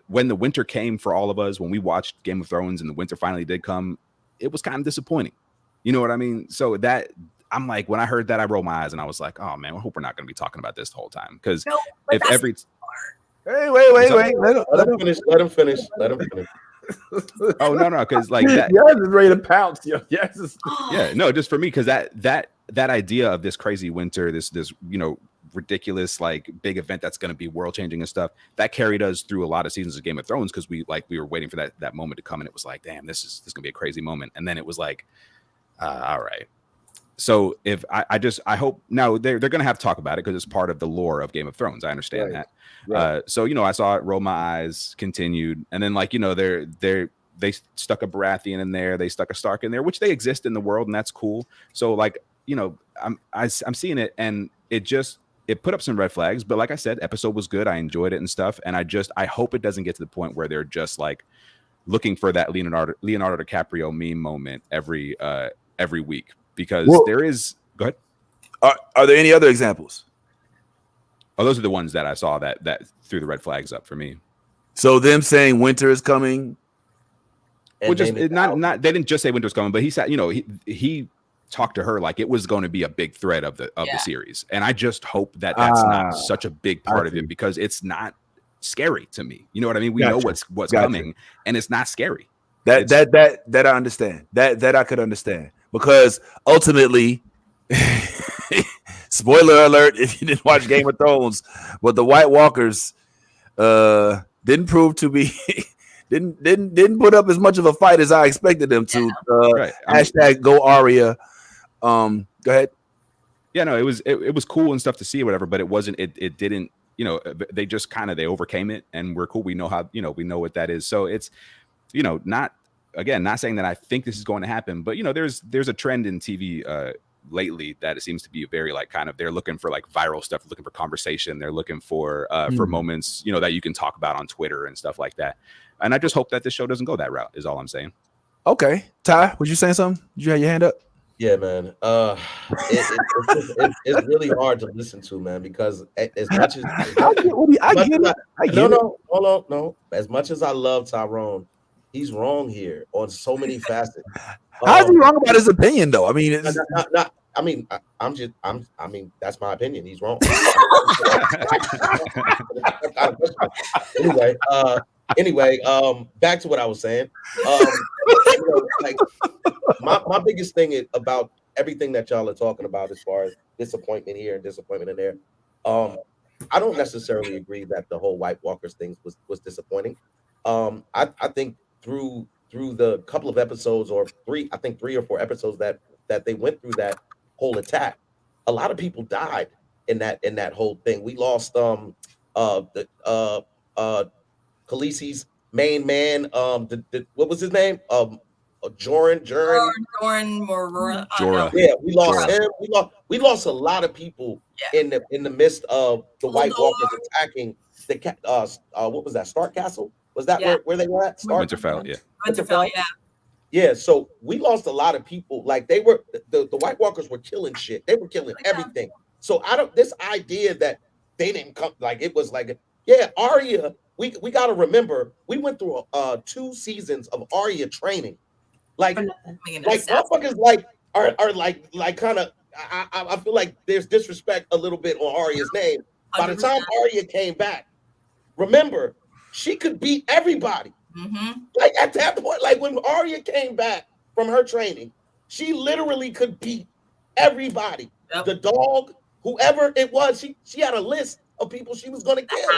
when the winter came for all of us, when we watched Game of Thrones and the winter finally did come, it was kind of disappointing. You know what I mean? So that I'm like, when I heard that, I rolled my eyes and I was like, oh man, I hope we're not going to be talking about this the whole time. Because wait, let him finish. Oh no, because like that, yes, is ready to pounce. Yes, yeah, no, just for me, because that idea of this crazy winter, this ridiculous like big event that's going to be world changing and stuff, that carried us through a lot of seasons of Game of Thrones, because we were waiting for that moment to come, and it was like, damn, this is gonna be a crazy moment, and then it was like, all right. So if I hope now they're going to have to talk about it because it's part of the lore of Game of Thrones. I understand that. Right. So, I saw it, roll my eyes, continued. And then like, they stuck a Baratheon in there. They stuck a Stark in there, which they exist in the world. And that's cool. So like, I'm seeing it, and it put up some red flags. But like I said, episode was good. I enjoyed it and stuff. And I hope it doesn't get to the point where they're just like looking for that Leonardo DiCaprio meme moment every week. Because there is. Go ahead. Are there any other examples? Oh, those are the ones that I saw that threw the red flags up for me. So them saying winter is coming. Well, just not. They didn't just say winter is coming, but he said, he talked to her like it was going to be a big thread of the series, and I just hope that's not such a big part of it, because it's not scary to me. You know what I mean? We know what's coming, and it's not scary. That I understand. That I could understand because ultimately, spoiler alert if you didn't watch Game of Thrones, but the White Walkers didn't prove to be didn't put up as much of a fight as I expected them to. Right. Hashtag go Arya. Go ahead. Yeah, no, it was cool and stuff to see or whatever, but it wasn't. It didn't. You know, they just kind of they overcame it, and we're cool. We know how. You know, we know what that is. So it's, you know, not saying that I think this is going to happen, but you know, there's a trend in TV lately that it seems to be very like kind of they're looking for like viral stuff, looking for conversation, they're looking for moments, you know, that you can talk about on Twitter and stuff like that. And I just hope that this show doesn't go that route. Is all I'm saying. Okay, Ty, was you saying something? Did you have your hand up? Yeah, man. It's really hard to listen to, man, because as much as no. As much as I love Tyrone, he's wrong here on so many facets. How's he wrong about his opinion, though? I mean, it's... I mean, I mean, that's my opinion. He's wrong. Anyway, back to what I was saying. You know, like my biggest thing about everything that y'all are talking about as far as disappointment here and disappointment in there. I don't necessarily agree that the whole White Walkers thing was disappointing. I think through the couple of episodes or three or four episodes that they went through that whole attack, a lot of people died in that whole thing. We lost Khaleesi's main man, what was his name? Jorah. Yeah, we lost him. We lost a lot of people in the midst of the White Walkers attacking the what was that? Stark Castle? Was that where they were at? Winterfell, yeah. Winterfell, yeah. Yeah, so we lost a lot of people. Like they were the White Walkers were killing shit. They were killing everything. So this idea that they didn't come, like it was like, yeah, Arya. We got to remember we went through 2 seasons of Arya training. Like motherfuckers are like kind of. I feel like there's disrespect a little bit on Arya's name. By the time Arya came back, remember she could beat everybody. Mm-hmm. Like at that point, like when Arya came back from her training, she literally could beat everybody. Yep. The dog, whoever it was, she had a list of people she was going to kill.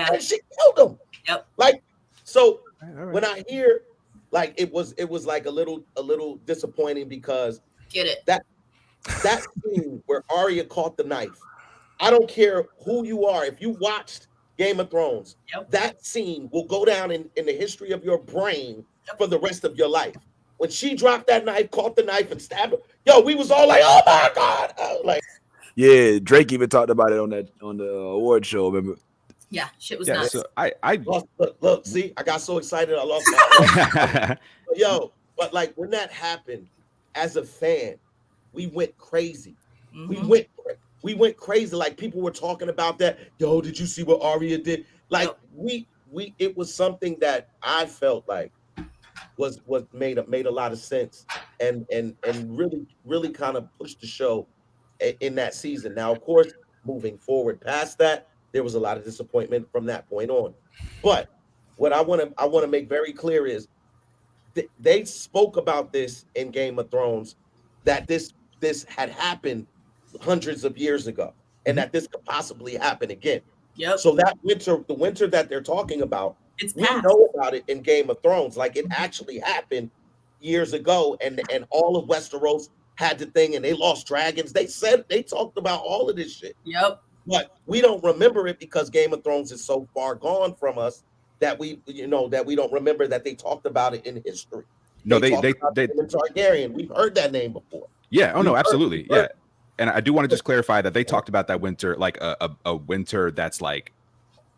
And she killed them. Yep. Like so, all right. When I hear like it was like a little disappointing because that scene where Arya caught the knife. I don't care who you are. If you watched Game of Thrones, that scene will go down in the history of your brain for the rest of your life. When she dropped that knife, caught the knife, and stabbed her, we was all like, "Oh my god!" Like, yeah, Drake even talked about it on the award show. Remember? Yeah, shit was nuts. So I lost, look, see, I got so excited, I lost my but like when that happened, as a fan, we went crazy. Mm-hmm. We went crazy. Like people were talking about that. Yo, did you see what Arya did? Like it was something that I felt like was made a lot of sense and really kind of pushed the show in that season. Now, of course, moving forward past that, there was a lot of disappointment from that point on. But what I want to make very clear is they spoke about this in Game of Thrones, that this had happened hundreds of years ago, and that this could possibly happen again. Yep. So that the winter that they're talking about, we know about it in Game of Thrones. Like it actually happened years ago, and all of Westeros had the thing, and they lost dragons. They talked about all of this shit. Yep. But we don't remember it because Game of Thrones is so far gone from us that we don't remember that they talked about it in history. No, they Targaryen. We've heard that name before. Yeah. Oh no, absolutely. Yeah. And I do want to just clarify that they talked about that winter, like a winter that's like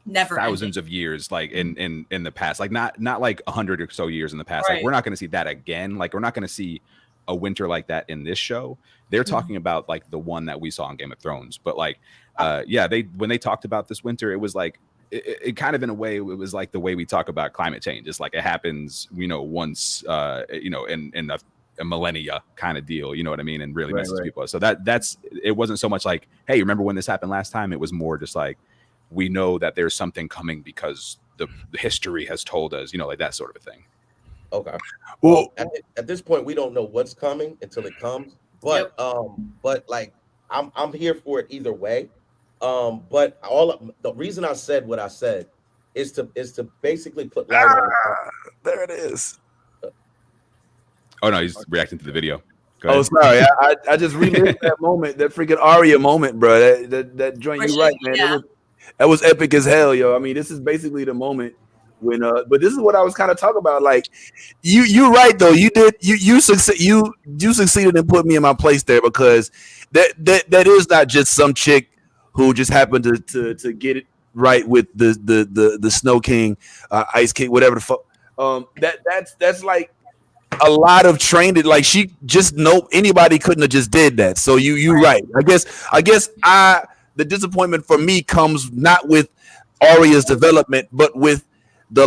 never thousands of years, like in the past, like not like 100 or so years in the past. Right. Like we're not going to see that again. Like we're not going to see a winter like that in this show. They're talking about like the one that we saw in Game of Thrones. But like, when they talked about this winter, it was like it kind of in a way it was like the way we talk about climate change. It's like it happens, once, in a millennia kind of deal, you know what I mean, and really messes people up. So that's it wasn't so much like, hey, remember when this happened last time? It was more just like we know that there's something coming because the history has told us, like that sort of a thing. Okay. Well, At this point, we don't know what's coming until it comes. But like I'm here for it either way. But the reason I said what I said is to basically put light on it. there it is. Oh no, he's reacting to the video. Go Oh, ahead. sorry. I just relived that moment, that freaking Arya moment, bro. That joint. You right, man. Yeah. That was epic as hell, yo. I mean, this is basically the moment when. But this is what I was kind of talking about. Like, you right though. You did. You succeeded in putting me in my place there, because that is not just some chick who just happened to get it right with the Snow King, Ice King, whatever the fuck. That's like a lot of trained, like she just anybody couldn't have just did that. So you right. I guess the disappointment for me comes not with Arya's development, but with the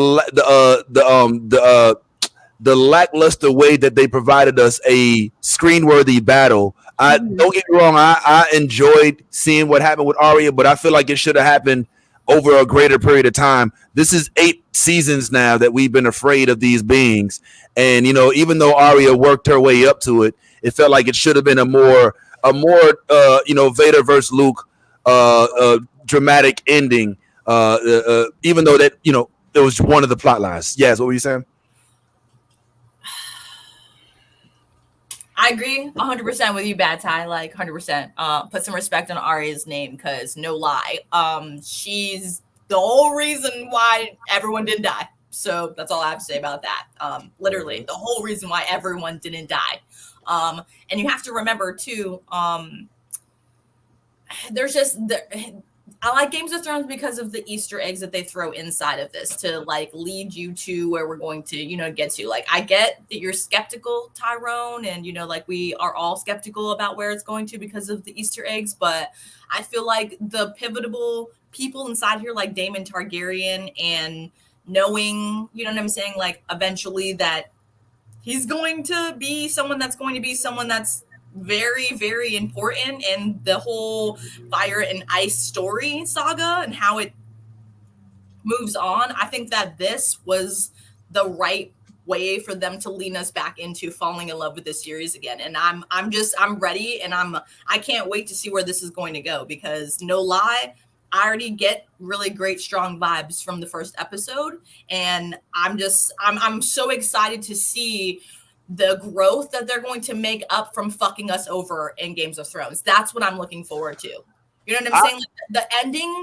lackluster way that they provided us a screen-worthy battle. Don't get me wrong, I enjoyed seeing what happened with Arya, but I feel like it should have happened over a greater period of time. This is 8 seasons now that we've been afraid of these beings. And, even though Arya worked her way up to it, it felt like it should have been a more Vader versus Luke dramatic ending. Even though that, it was one of the plot lines. Yes, what were you saying? I agree 100% with you, Bad Ty. Like 100%. Put some respect on Arya's name, because no lie, she's the whole reason why everyone didn't die. So that's all I have to say about that. Literally, the whole reason why everyone didn't die. And you have to remember too. I like Games of Thrones because of the Easter eggs that they throw inside of this to like lead you to where we're going to, get to. Like, I get that you're skeptical, Tyrone, and like we are all skeptical about where it's going to because of the Easter eggs. But I feel like the pivotal people inside here, like Daemon Targaryen, and knowing, you know what I'm saying, like eventually that he's going to be someone that's very, very important in the whole Fire and Ice story saga and how it moves on. I think that this was the right way for them to lean us back into falling in love with this series again. And I'm ready, and I can't wait to see where this is going to go, because no lie, I already get really great, strong vibes from the first episode. And I'm so excited to see the growth that they're going to make up from fucking us over in Games of Thrones. That's what I'm looking forward to. You know what I'm saying? Like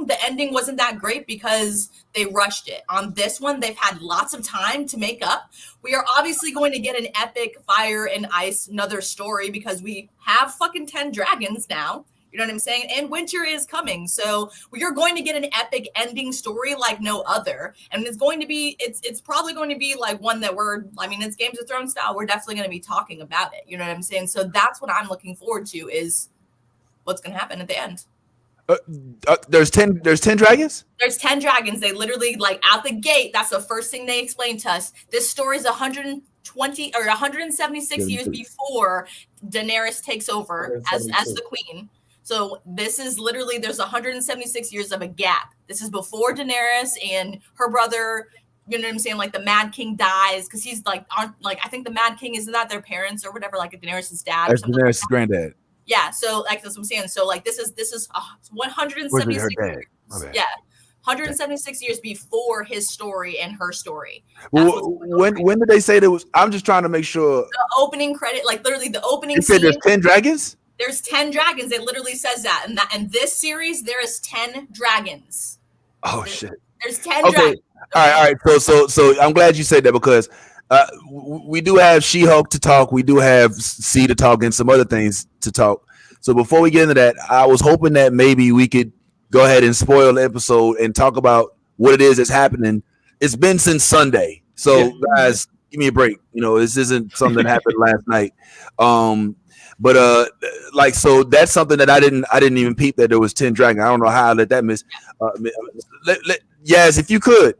the ending wasn't that great because they rushed it. On this one, they've had lots of time to make up. We are obviously going to get an epic Fire and Ice, another story, because we have fucking 10 dragons now. You know what I'm saying? And winter is coming. So you're going to get an epic ending story like no other. And it's going to be, it's probably going to be like one that it's Games of Thrones style. We're definitely going to be talking about it. You know what I'm saying? So that's what I'm looking forward to, is what's going to happen at the end. There's 10 dragons? There's 10 dragons. They literally, like, out the gate, that's the first thing they explained to us. This story is 120 or 176 years before Daenerys takes over as the queen. So this is literally, there's 176 years of a gap. This is before Daenerys and her brother, you know what I'm saying? Like the Mad King dies because he's I think the Mad King, isn't that their parents or whatever, like Daenerys' dad? That's Daenerys' granddad. Yeah. So like, that's what I'm saying. So like, this is 176. Okay. Yeah. 176 years before his story and her story. Well, when did they say there was? I'm just trying to make sure. The opening credit, like literally the opening. You said there's 10 dragons? There's 10 dragons. It literally says that. And in this series, there is 10 dragons. Oh, shit. There's 10 dragons. All right. So I'm glad you said that, because we do have She-Hulk to talk. We do have C to talk and some other things to talk. So before we get into that, I was hoping that maybe we could go ahead and spoil the episode and talk about what it is that's happening. It's been since Sunday. So guys, give me a break. This isn't something that happened last night. But so that's something that I didn't even peep, that there was 10 dragons. I don't know how I let that miss. Yes, if you could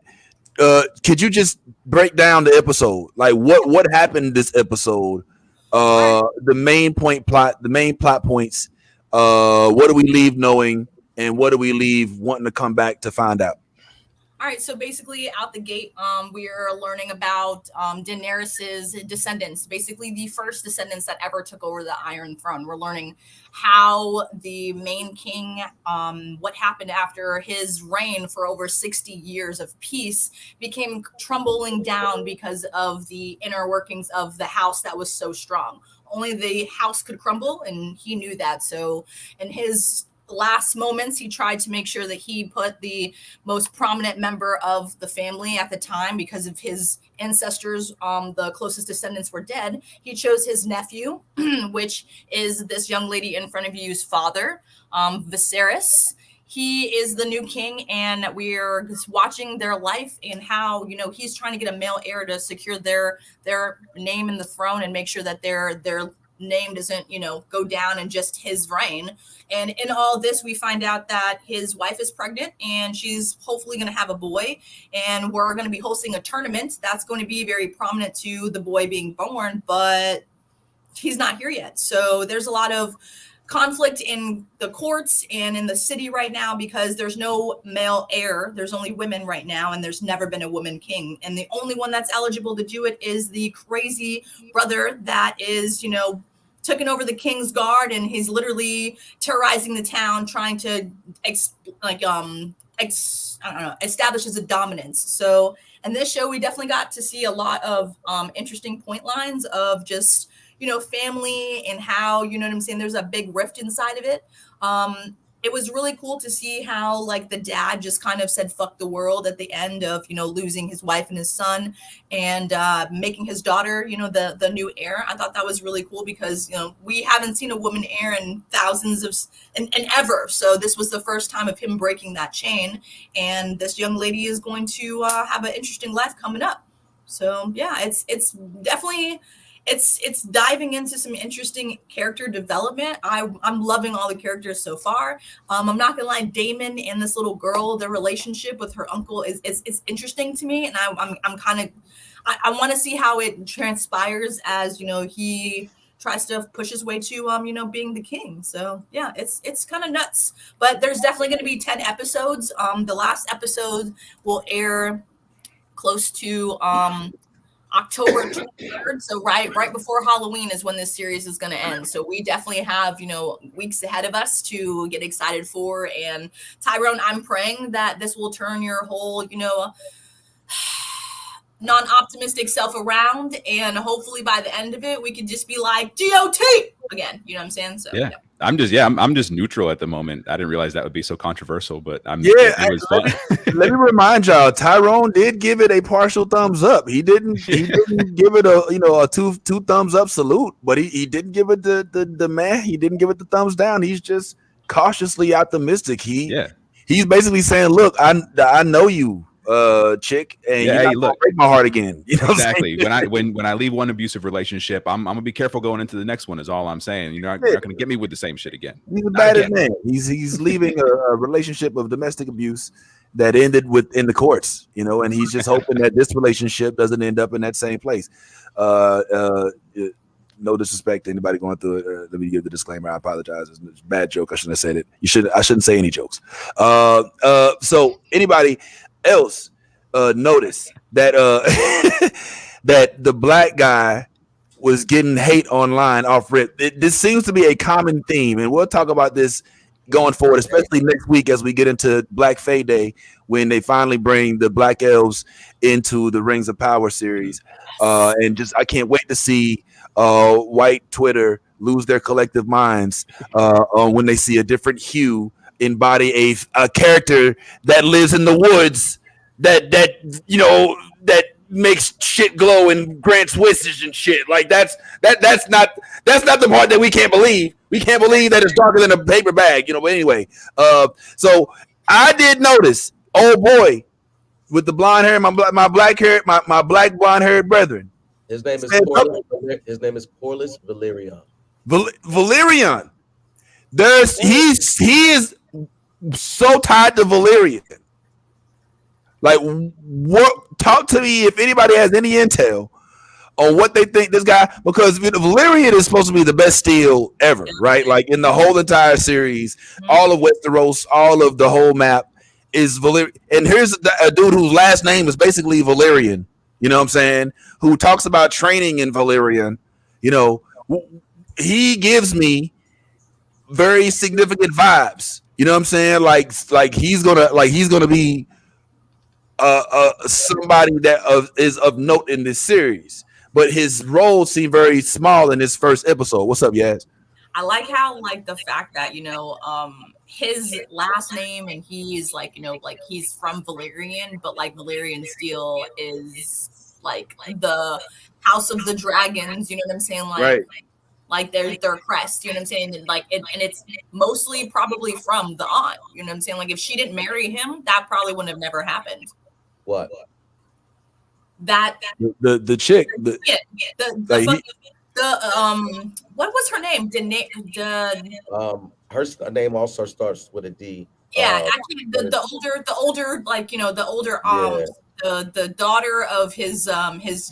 you just break down the episode? Like what happened this episode? The main plot points. What do we leave knowing, and what do we leave wanting to come back to find out? All All right, so basically out the gate, we are learning about Daenerys's descendants, basically the first descendants that ever took over the Iron Throne. We're learning how the main king, what happened after his reign for over 60 years of peace, became crumbling down because of the inner workings of the house that was so strong. Only the house could crumble, and he knew that. So in his last moments, he tried to make sure that he put the most prominent member of the family at the time, because of his ancestors, the closest descendants were dead. He chose his nephew, which is this young lady in front of you's father, Viserys. He is the new king, and we're just watching their life and how, you know, he's trying to get a male heir to secure their name in the throne and make sure that their name doesn't, you know, go down in just his reign. And in all this, we find out that his wife is pregnant and she's hopefully going to have a boy. And we're going to be hosting a tournament that's going to be very prominent to the boy being born, but he's not here yet. So there's a lot of conflict in the courts and in the city right now because there's no male heir. There's only women right now, and there's never been a woman king. And the only one that's eligible to do it is the crazy brother that is, you know, taking over the king's guard, and he's literally terrorizing the town, trying to establish his dominance. So in this show, we definitely got to see a lot of interesting point lines of just, you know, family and how, you know what I'm saying, there's a big rift inside of it. It was really cool to see how, like, the dad just kind of said fuck the world at the end of, you know, losing his wife and his son and making his daughter, you know, the new heir. I thought that was really cool because, you know, we haven't seen a woman heir in thousands of and ever. So this was the first time of him breaking that chain, and this young lady is going to have an interesting life coming up. So yeah, it's definitely it's diving into some interesting character development. I'm loving all the characters so far. I'm not gonna lie, Damon and this little girl, their relationship with her uncle is interesting to me, and I'm kind of I want to see how it transpires as, you know, he tries to push his way to you know, being the king. So yeah, it's kind of nuts, but there's definitely going to be 10 episodes. The last episode will air close to October 23rd. So right before Halloween is when this series is going to end. So we definitely have, you know, weeks ahead of us to get excited for. And Tyrone, I'm praying that this will turn your whole, you know, non-optimistic self around, and hopefully by the end of it we could just be like GOT again, you know what I'm saying? So yeah. I'm just neutral at the moment. I didn't realize that would be so controversial, but it was fun. Let me remind y'all, Tyrone did give it a partial thumbs up. He didn't give it a, you know, a two thumbs up salute, but he didn't give it the man. He didn't give it the thumbs down. He's just cautiously optimistic. He's basically saying, look, I know you, chick, and you're not gonna break my heart again. You know exactly. when I leave one abusive relationship, I'm gonna be careful going into the next one. Is all I'm saying. You're not gonna get me with the same shit again. He's a bad man. He's leaving a relationship of domestic abuse that ended in the courts. You know, and he's just hoping that this relationship doesn't end up in that same place. No disrespect to anybody going through it. Let me give the disclaimer. I apologize. It's a bad joke. I shouldn't have said it. I shouldn't say any jokes. So anybody else notice that that the black guy was getting hate online off rip? This seems to be a common theme, and we'll talk about this going forward, especially next week as we get into Black Fae Day, when they finally bring the Black Elves into the Rings of Power series. And just I can't wait to see white Twitter lose their collective minds when they see a different hue embody a character that lives in the woods that you know that makes shit glow and grants wishes and shit. Like that's not the part that we can't believe. We can't believe that it's darker than a paper bag, you know. But anyway, so I did notice, oh boy, with the blonde hair, my black hair, my black blonde haired brethren. His name is Corlys Valerian. Valerian. He is so tied to Valerian. Like, what? Talk to me if anybody has any intel on what they think this guy, because Valerian is supposed to be the best steel ever, right? Like in the whole entire series, all of Westeros, all of the whole map, is Valerian, and here's a dude whose last name is basically Valerian. You know what I'm saying? Who talks about training in Valerian? You know, he gives me very significant vibes. You know what I'm saying? Like he's gonna be somebody that is of note in this series. But his role seemed very small in this first episode. What's up, Yaz? I like how like the fact that his last name and he's like like he's from Valerian, but like Valerian still is like the House of the Dragons. You know what I'm saying? Like their crest. You know what I'm saying? And like and it's mostly probably from the aunt. You know what I'm saying? Like if she didn't marry him, that probably wouldn't have never happened. What? That The chick. What was her name? Her name also starts with a D. Yeah, actually, the older, like the older the daughter of his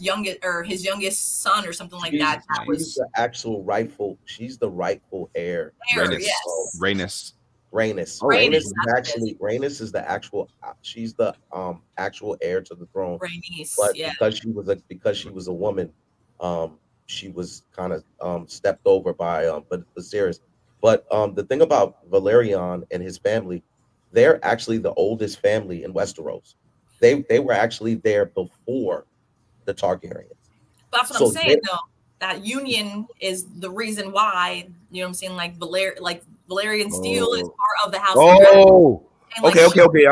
youngest son or something like that. That was the actual rightful. She's the rightful heir. Rhaenys. Rhaenys is the actual. She's the actual heir to the throne. Rhaenys, but yeah. because she was a woman, she was kind of stepped over by but Viserys. But the thing about Valerian and his family, they're actually the oldest family in Westeros. They were actually there before the Targaryens. That's what I'm saying, though. That union is the reason why, you know what I'm saying, like Valerian steel is part of the House of Dragons.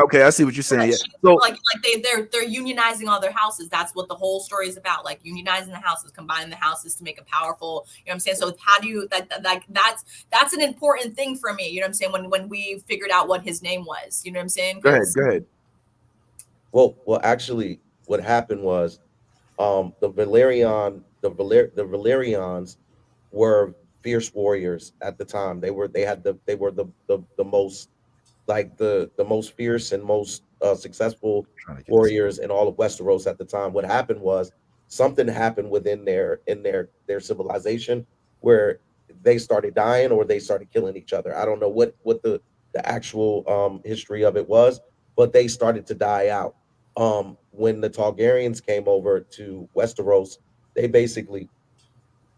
Okay. I see what you're saying. Yeah. So like they're unionizing all their houses. That's what the whole story is about. Like unionizing the houses, combining the houses to make a powerful. You know what I'm saying? So how do you that's an important thing for me. You know what I'm saying? When we figured out what his name was. You know what I'm saying? Go ahead. Well, actually, what happened was, the Valerians were fierce warriors at the time. They were the most, like the most fierce and most successful warriors in all of Westeros at the time. What happened was something happened within their civilization where they started dying or they started killing each other. I don't know what the actual history of it was, but they started to die out. When the Targaryens came over to Westeros, they basically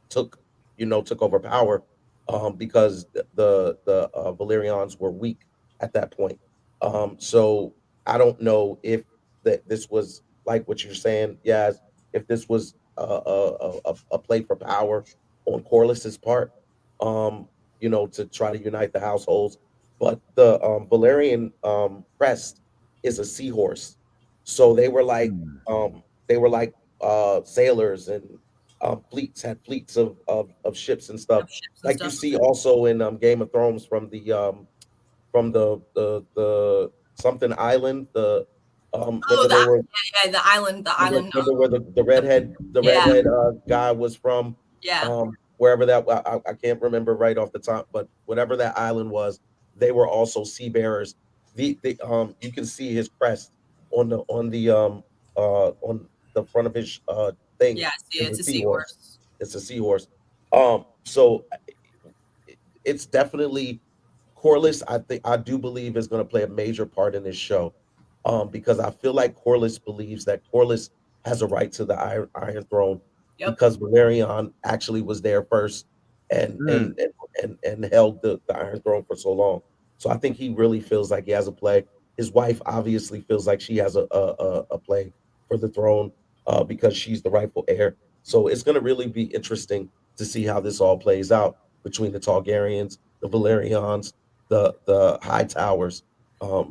took over power because the Valerians were weak at that point. So I don't know if this was like what you're saying, Yaz, if this was a play for power on Corlys's part, to try to unite the households. But the Valerian crest is a seahorse, so they were like sailors and fleets of ships and stuff, you see also in Game of Thrones from the something island, the island where the redhead guy was from, wherever that I can't remember right off the top, but whatever that island was, they were also seafarers. You can see his crest on the front of his thing. Yeah, it's a seahorse. It's a seahorse. So it's definitely Corlys. I do believe is going to play a major part in this show, because I feel like Corlys believes that Corlys has a right to the Iron Throne, because Valerian actually was there first and held the Iron Throne for so long. So I think he really feels like he has a play. His wife obviously feels like she has a play for the throne, because she's the rightful heir. So it's going to really be interesting to see how this all plays out between the Targaryens, the Valerians, the High Towers,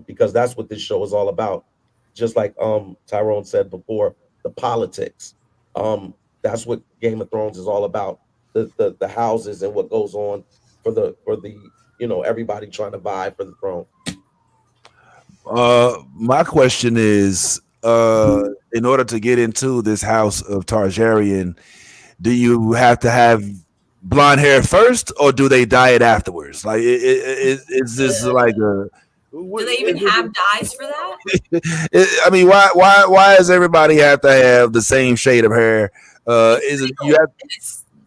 because that's what this show is all about. Just like Tyrone said before, the politics. That's what Game of Thrones is all about. The houses and what goes on for the everybody trying to vie for the throne. My question is, in order to get into this house of Targaryen, do you have to have blonde hair first, or do they dye it afterwards? Like, is this like a? Do they even have dyes for that? I mean, why does everybody have to have the same shade of hair? Is it you have?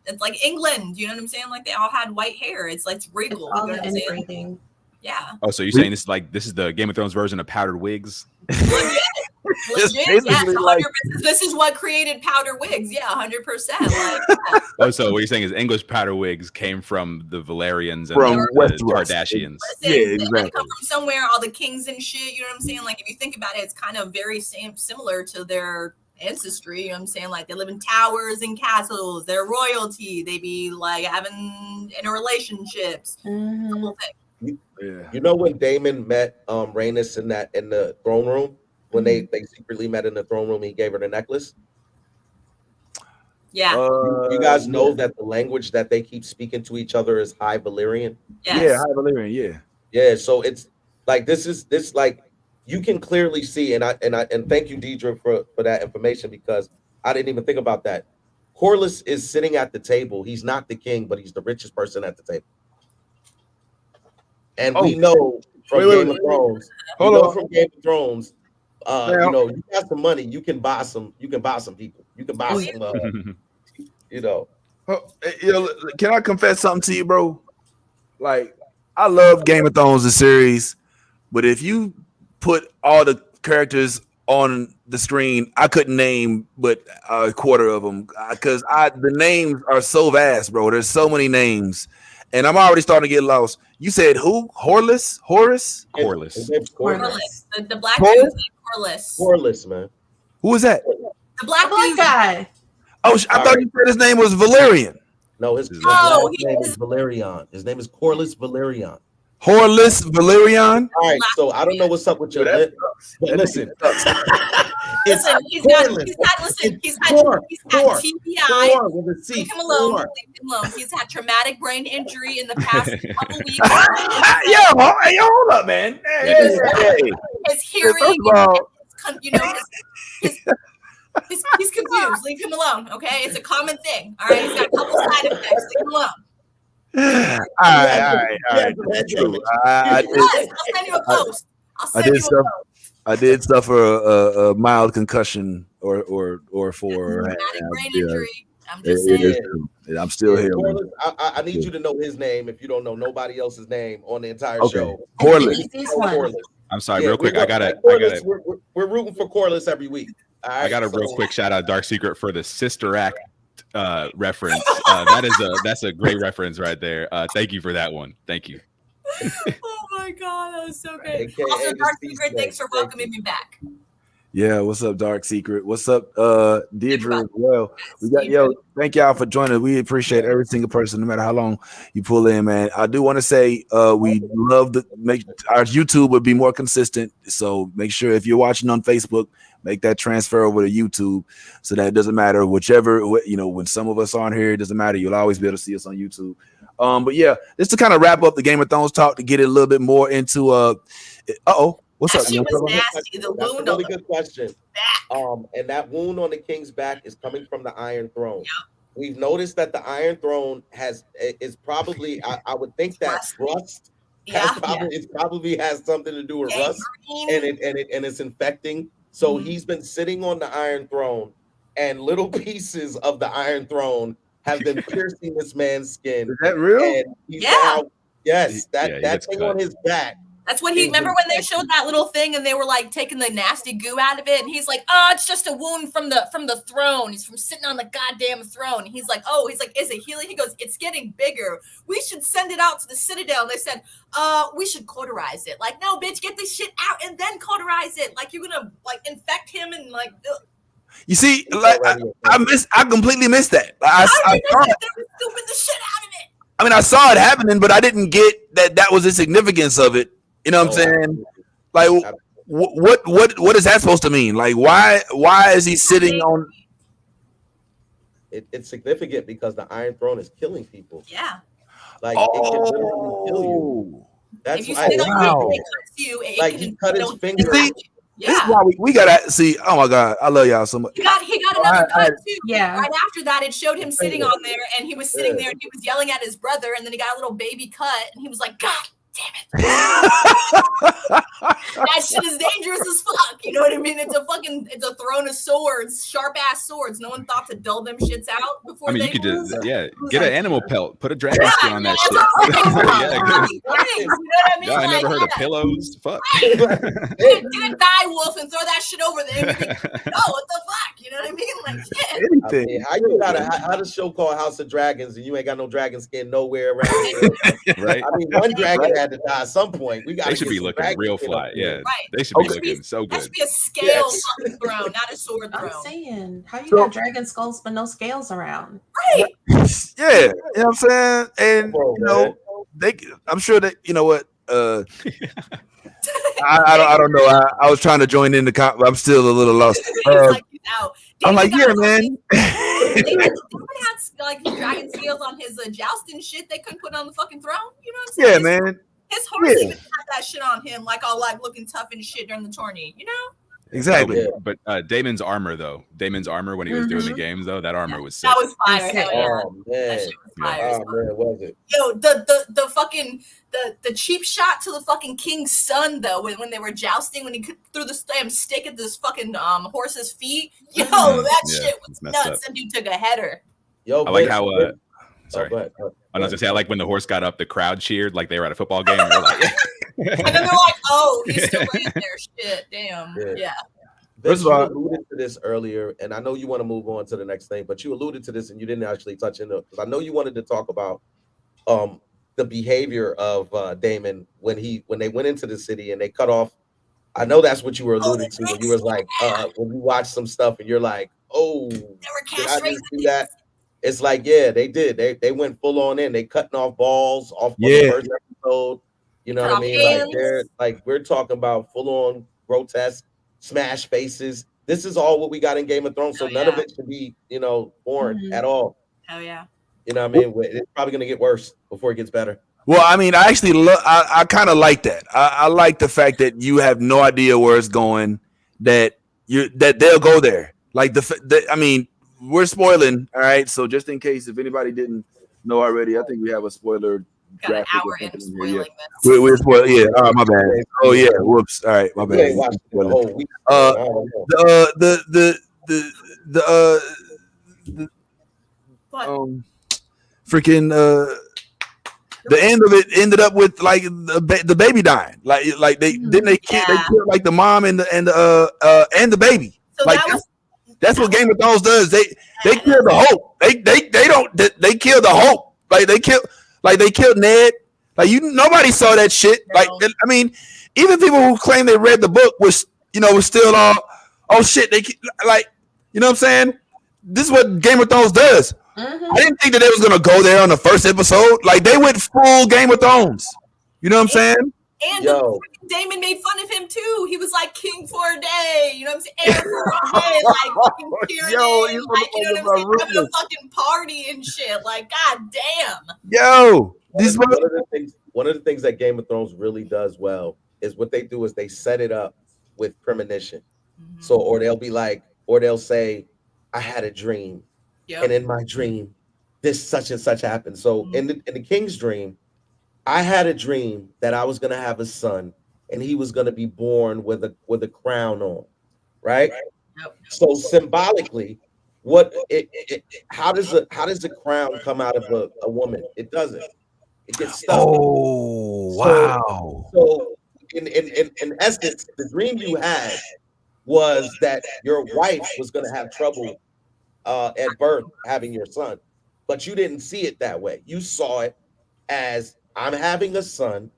It's like England. You know what I'm saying? Like they all had white hair. It's like regal. All you know the what I'm saying? inbreeding. Yeah. Oh, so you're saying this is the Game of Thrones version of powdered wigs? Legit. It's Legit. basically Yes, 100%. like- This is what created powder wigs. Yeah, 100%. Like, yeah. Oh, so what you're saying is English powder wigs came from the Valerians and From the Westeros. Kardashians. Listen, Yeah, they exactly. come from somewhere, all the kings and shit, you know what I'm saying? Like, if you think about it, it's kind of very similar to their ancestry, you know what I'm saying? Like, they live in towers and castles, they're royalty, they be like having interrelationships. Mhm. The whole thing. Yeah. You know when Daemon met Rhaenys in the throne room, when they secretly met in the throne room, he gave her the necklace. Yeah. You guys know that the language that they keep speaking to each other is High Valyrian. Yes. Yeah, High Valyrian, yeah. Yeah, so it's like this like you can clearly see, and thank you, Deidre, for that information, because I didn't even think about that. Corlys is sitting at the table. He's not the king, but he's the richest person at the table. And we know from Game of Thrones. Hold on. From Game of Thrones. Now- You know, you got some money, you can buy some people. You can buy some you know. Can I confess something to you, bro? Like, I love Game of Thrones, the series, but if you put all the characters on the screen, I couldn't name but a quarter of them because the names are so vast, bro. There's so many names, and I'm already starting to get lost. You said who? Horus? Corlys. His name's Corlys. Corlys. The black Corlys? dude's named Corlys. Corlys, man. Who is that? The black Black dude. guy. Oh, I thought you said his name was Valerian. No, his Oh, last he name is- is Valerian. His name is Corlys Valerian. Horus Valerian. All right, so I don't know what's up with your Dude, lip, but listen. Listen, he's had TBI. Thor with a C. Leave him alone. Thor. Leave him alone. He's had traumatic brain injury in the past couple weeks. Yo, hold up, man. Hey. His hearing, First of all, you know, he's confused. Leave him alone, okay? It's a common thing. All right, he's got a couple side effects. Leave him alone. all right. True. I I'll send you a post. I did suffer a mild concussion or four. Traumatic brain Yeah. injury. I'm It just is saying. true. I'm still here. man. Corlys, I need you to know his name if you don't know nobody else's name on the entire Okay. show. Corlys. He's one. Corlys. I'm sorry, Yeah, real quick. we're rooting for Corlys every week. All right? I got a real So- quick shout out Dark Secret for the Sister Act reference. That's a great reference right there. Thank you for that one. Thank you. Oh my god, that was so great. AKA Also, the Dark Beast Secret, Man. thanks for Thank welcoming me back. Yeah, what's up, Dark Secret? What's up, Deirdre as well? We got thank y'all for joining. We appreciate every single person, no matter how long you pull in, man. I do want to say we love to make our YouTube would be more consistent. So make sure if you're watching on Facebook, make that transfer over to YouTube so that it doesn't matter whichever when some of us aren't here, it doesn't matter. You'll always be able to see us on YouTube. But yeah, just to kind of wrap up the Game of Thrones talk to get it a little bit more into what's That up? shit You was wanna talk about nasty. The That's a wound really on the good question. back. And that wound on the king's back is coming from the Iron Throne. Yeah. We've noticed that the Iron Throne is probably I would think that rust it probably has something to do with rust, and it's infecting. So he's been sitting on the Iron Throne, and little pieces of the Iron Throne have been piercing this man's skin. Is that real? And he's Yeah. now, yes, He that gets thing cut. on his back. That's when he remember when they showed that little thing and they were like taking the nasty goo out of it, and he's like, "Oh, it's just a wound from the throne. He's from sitting on the goddamn throne." He's like, "Is it healing?" He goes, "It's getting bigger. We should send it out to the Citadel." And they said, we should cauterize it." Like, no, bitch, get this shit out and then cauterize it. Like, you're gonna like infect him and like. You see, like I completely missed that. I saw it. They were scooping the shit out of it. I mean, I saw it happening, but I didn't get that was the significance of it. You know what I'm saying? Like, what is that supposed to mean? Like, why is he sitting on? It's significant because the Iron Throne is killing people. Yeah. Like it can literally kill you. That's If you why. sit on wow. it, it cuts you. It Like, can, he cut his it'll- finger. See, Yeah. This is why we gotta see. Oh my God, I love y'all so much. He got another cut too. Yeah. Right after that, it showed him sitting on there, and he was sitting there, and he was yelling at his brother, and then he got a little baby cut, and he was like, "God damn it!" Now that shit is dangerous as fuck. You know what I mean? It's a throne of swords, sharp ass swords. No one thought to dull them shits out before. I mean, they you could use. just get an animal pelt, put a dragon skin on that shit. You know what I mean? Y'all ain't Like, never heard of pillows? Fuck. Get a die wolf and throw that shit over there. And oh, what the fuck? You know what I mean? Like, shit. Anything. I mean, how the show called House of Dragons and you ain't got no dragon skin nowhere around here. Right? I mean, one dragon had to die at some point. They should be looking real fly. Yeah, Right. they should be looking so That good. should be a scale fucking throne, not a sword I'm throne. saying, how you got dragon skulls but no scales around? Right. Yeah, you know what I'm saying? And Bro, you know, I'm sure that you know what. I don't know. I was trying to join in the I'm still a little lost. I'm like, yeah, man. David had like dragon scales on his jousting shit. They couldn't put on the fucking throne. You know what I'm saying? Yeah, man. His horse even had that shit on him, like all like looking tough and shit during the tourney. You know? Exactly. But Damon's armor when he was doing the games though, that armor was sick. That was fire. Hell yeah. Oh man, That shit was fire. oh man, was it? Yo, the fucking the cheap shot to the fucking king's son though, when they were jousting, when he threw the damn stick at this fucking horse's feet. Yo, that shit was nuts. Up. That dude took a header. Yo, I like how sorry. Go ahead. I was gonna say I like when the horse got up, the crowd cheered like they were at a football game. And they're like, And then they're like, "Oh, he's still laying there." Shit, damn. Yeah. First of all, you alluded to this earlier, and I know you want to move on to the next thing, but you alluded to this and you didn't actually touch into it because I know you wanted to talk about the behavior of Damon when they went into the city and they cut off. I know that's what you were alluding to when you was like when you watch some stuff and you're like, oh, They were did I castrating just see that? It's like, yeah, they did. They went full on in. They cutting off balls off Yeah. the first episode. You know what I mean? Like we're talking about full on grotesque smash faces. This is all what we got in Game of Thrones, so none of it should be, foreign at all. Hell yeah. You know what I mean? It's probably gonna get worse before it gets better. Well, I mean, I actually I kind of like that. I like the fact that you have no idea where it's going. That they'll go there. Like I mean, we're spoiling. All right, so just in case if anybody didn't know already, I think we have a spoiler. Got an hour in spoiling this. We're spoiling. Yeah. Oh, my bad. Oh yeah. Whoops. All right. My bad. Freaking the end of it ended up with like the baby dying. Like they killed like the mom and the baby. So like that's what Game of Thrones does. They kill the hope. They kill the hope. Like they killed Ned. Like nobody saw that shit. No. Like I mean, even people who claim they read the book was still all oh shit. They like you know what I'm saying. This is what Game of Thrones does. Mm-hmm. I didn't think that they was gonna go there on the first episode. Like they went full Game of Thrones. You know what I'm saying? And Damon made fun of him too. He was like king for a day. You know what I'm saying? For a day, like fucking cheering like, you know what I'm saying? Having a fucking party and shit. Like, god damn. Yo, one of the things that Game of Thrones really does well is what they do is they set it up with premonition. Mm-hmm. So, or they'll say, I had a dream. Yep. And in my dream, this such and such happened. So in the king's dream, I had a dream that I was going to have a son and he was going to be born with a crown on, right? Yep. So symbolically, how does the crown come out of a woman? It doesn't. It gets stuck. Oh, wow. So in essence, the dream you had was that your wife was going to have trouble at birth having your son, but you didn't see it that way. You saw it as I'm having a son,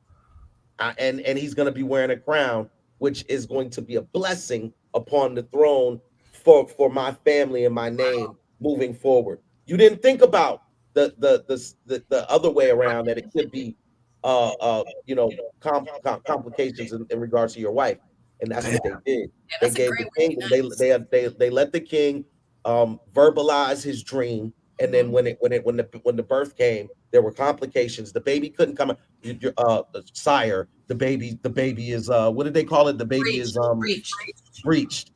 and he's going to be wearing a crown, which is going to be a blessing upon the throne for my family and my name moving forward. You didn't think about the other way around, that it could be complications in regards to your wife, and that's what they did. They gave the king. They let the king verbalize his dream, and then when the birth came, there were complications. The baby couldn't come out. Sire, the baby is what did they call it? The baby is breached.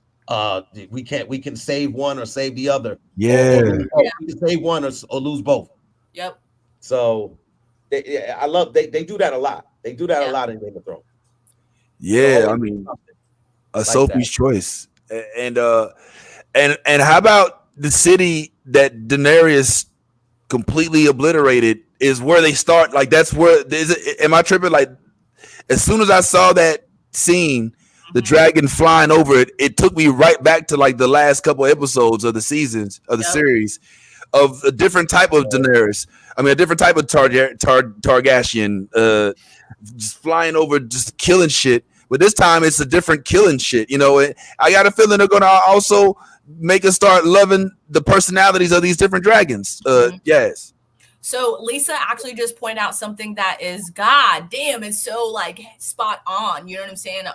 We can save one or save the other. Yeah, we can save one or lose both. Yep. So they do that a lot. They do that a lot in Game of Thrones. Yeah, So, I mean, a like Sophie's that. choice. And how about the city that Daenerys completely obliterated is where they start? Like that's where is it? Am I tripping? Like as soon as I saw that scene, the dragon flying over it, it took me right back to like the last couple episodes of the seasons of the Yep. series of a different type of Daenerys. I mean, a different type of Targaryen, just flying over, just killing shit. But this time, it's a different killing shit. You know, I got a feeling they're gonna also make us start loving the personalities of these different dragons. Yes. So Lisa actually just pointed out something that is god damn, it's so like spot on. You know what I'm saying?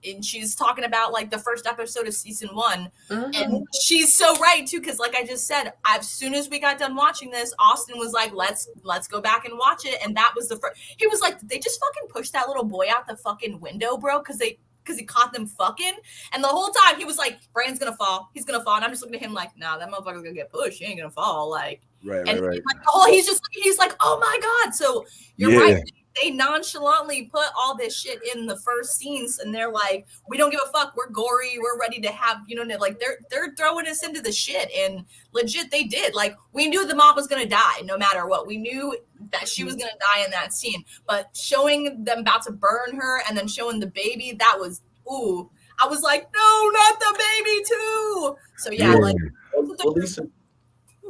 And she's talking about like the first episode of season 1, and she's so right too, because like I just said, as soon as we got done watching this, Austin was like, let's go back and watch it, and that was the first. He was like, did they just fucking push that little boy out the fucking window, bro? Because he caught them fucking, and the whole time he was like, Brand's gonna fall, he's gonna fall, and I'm just looking at him like, nah, that motherfucker's gonna get pushed, he ain't gonna fall, like. Right. Like, he's like, oh my god. So you're right. They nonchalantly put all this shit in the first scenes, and they're like, we don't give a fuck. We're gory. We're ready to have, you know, like they're throwing us into the shit, and legit they did. Like we knew the mom was gonna die no matter what. We knew that she was gonna die in that scene, but showing them about to burn her and then showing the baby, that was ooh. I was like, no, not the baby too. So yeah. Like well,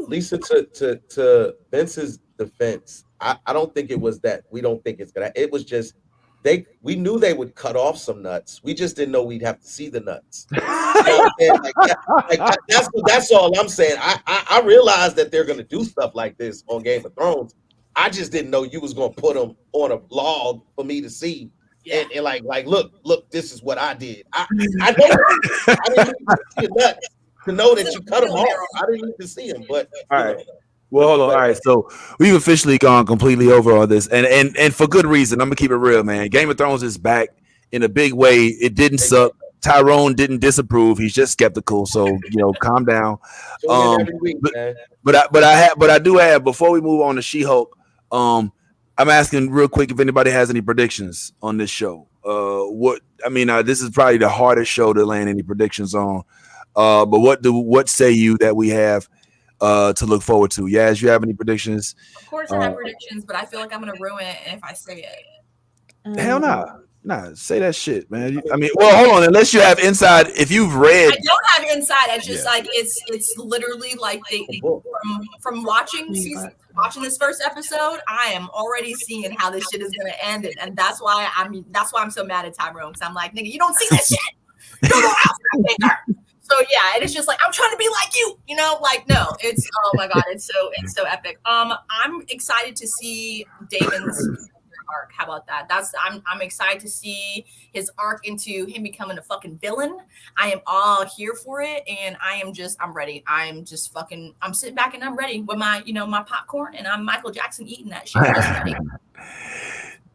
Lisa, to Vince's defense, I don't think it was that we don't think it's gonna. It was just we knew they would cut off some nuts. We just didn't know we'd have to see the nuts. You know that's all I'm saying. I realized that they're gonna do stuff like this on Game of Thrones. I just didn't know you was gonna put them on a log for me to see. Yeah. And like look, this is what I did. I didn't need to see the nuts to know that you cut them off. I didn't need to see them, but all right. Well, hold on. All right, so we've officially gone completely over on this, and for good reason. I'm gonna keep it real, man. Game of Thrones is back in a big way. It didn't suck. Tyrone didn't disapprove. He's just skeptical. So calm down. But I do have, before we move on to She-Hulk, I'm asking real quick if anybody has any predictions on this show. This is probably the hardest show to land any predictions on. But what say you that we have to look forward to? Yaz, you have any predictions? Of course I have predictions, but I feel like I'm gonna ruin it if I say it. Hell nah, say that shit, man. Well, hold on. Unless you have inside, if you've read, I don't have inside. It's just like it's literally like from watching this first episode, I am already seeing how this shit is gonna end, and that's why I'm so mad at Tyrone, because I'm like, nigga, you don't see this shit. You don't know how to think. So yeah, and it's just like, I'm trying to be like you, like no, it's oh my god, it's so epic. I'm excited to see Damon's arc. How about that? I'm excited to see his arc into him becoming a fucking villain. I am all here for it, and I'm ready. I'm sitting back and I'm ready with my my popcorn, and I'm Michael Jackson eating that shit. Ready.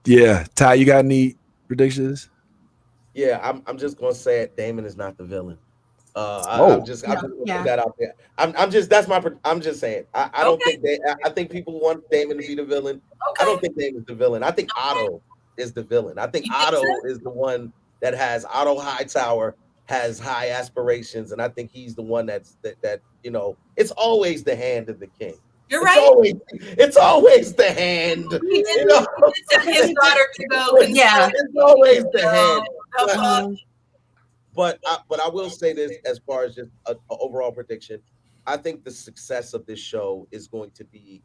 Yeah, Ty, you got any predictions? Yeah, I'm just gonna say it. Damon is not the villain. I'm just put that out there. I'm just saying. I don't think I think people want Damon to be the villain. Okay. I don't think Damon's the villain. I think Otto is the villain. I think Otto is the one that has Otto Hightower has high aspirations, and I think he's the one that it's always the hand of the king. You're right. It's always the hand. He did send his daughter to go. Yeah, it's always the hand. But I will say this as far as just an overall prediction. I think the success of this show is going to be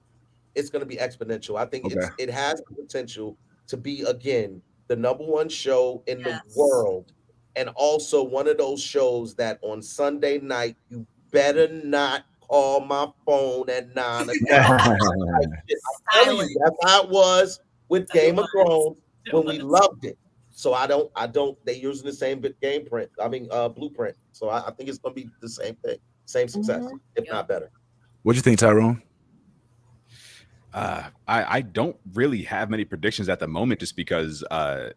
exponential. I think it has the potential to be, again, the #1 show in the world, and also one of those shows that on Sunday night you better not call my phone at 9 o'clock. That's how it was with Game of Thrones when we loved it. So I don't. They're using the same blueprint. So I think it's gonna be the same thing, same success, if not better. What do you think, Tyrone? I don't really have many predictions at the moment, just because, like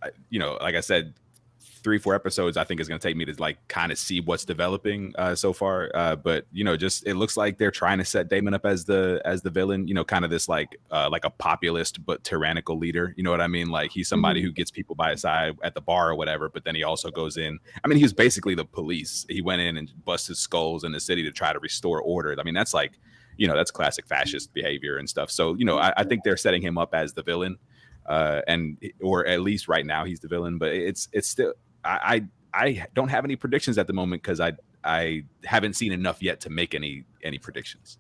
I said, 3-4 episodes I think is going to take me to like kind of see what's developing so far. But just it looks like they're trying to set Damon up as the villain. Kind of this like a populist but tyrannical leader. You know what I mean? Like he's somebody who gets people by his side at the bar or whatever. But then he also goes in. I mean, he was basically the police. He went in and busted skulls in the city to try to restore order. I mean, that's like that's classic fascist behavior and stuff. So I think they're setting him up as the villain. Or at least right now he's the villain, but it's still I don't have any predictions at the moment because I haven't seen enough yet to make any predictions.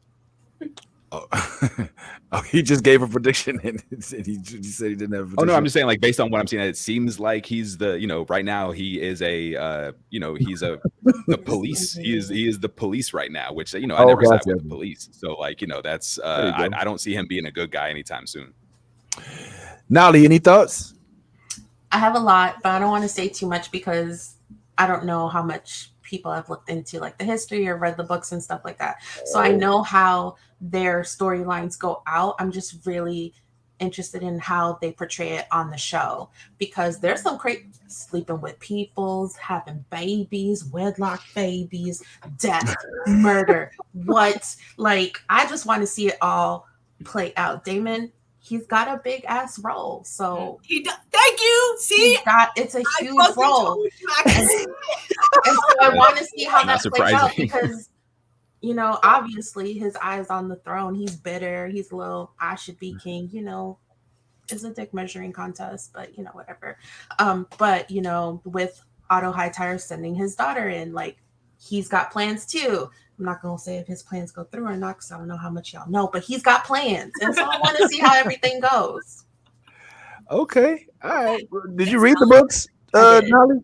Oh, he just gave a prediction and he said he didn't have a prediction. Oh no, I'm just saying like based on what I'm seeing, it seems like he's the right now he is a he's the police. He is the police right now, which I never side with the police. So like that's I don't see him being a good guy anytime soon. Nolly, any thoughts? I have a lot, but I don't want to say too much because I don't know how much people have looked into like the history or read the books and stuff like that. So I know how their storylines go out. I'm just really interested in how they portray it on the show because there's some crazy sleeping with peoples, having babies, wedlock babies, death, murder. What? Like, I just want to see it all play out. Damon, he's got a big ass role, so he does. Thank you. See, it's a huge role, and so I want to see how that plays out because obviously his eyes on the throne. He's bitter. He's a little I should be king. It's a dick measuring contest, but whatever. But with Otto Hightower sending his daughter in, like he's got plans too. I'm not going to say if his plans go through or not because I don't know how much y'all know, but he's got plans. And so I want to see how everything goes. Okay. All right. Did you read the books, Nolly?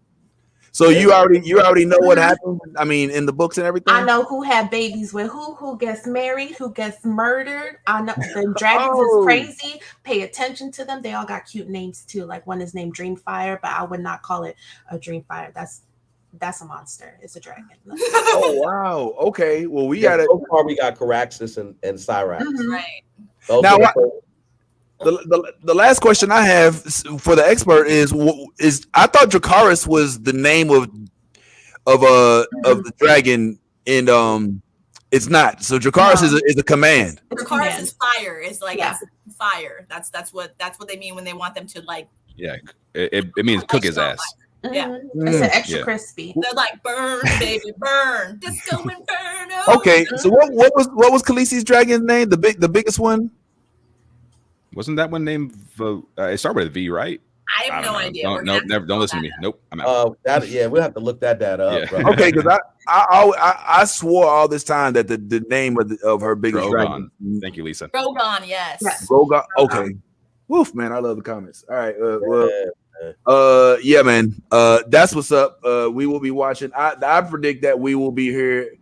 So you already know what happened? I mean, in the books and everything? I know who had babies with who gets married, who gets murdered. I know the dragons is crazy. Pay attention to them. They all got cute names too. Like one is named Dreamfire, but I would not call it a Dreamfire. That's a monster. It's a dragon. Oh wow. Okay. Well, so far we got Caraxes and Cyrax. Right. Now, the last question I have for the expert is I thought Dracarys was the name of the dragon, and it's not. So Dracarys is a command. Dracarys is fire. It's like it's fire. That's what they mean when they want them to like. Yeah, it means cook his ass. Yeah, it's an extra crispy. They're like burn, baby, burn, disco inferno. Okay, so what was Khaleesi's dragon's name? The biggest one. Wasn't that one named? It started with a V, right? I have no idea. Don't listen to me. Nope, I'm out. We'll have to look that up. Yeah. Okay, because I swore all this time that the name of her biggest dragon. Thank you, Lisa. Drogon, yes. Drogon. Okay. Woof, man, I love the comments. All right. Yeah, man. That's what's up. We will be watching. I predict that we will be here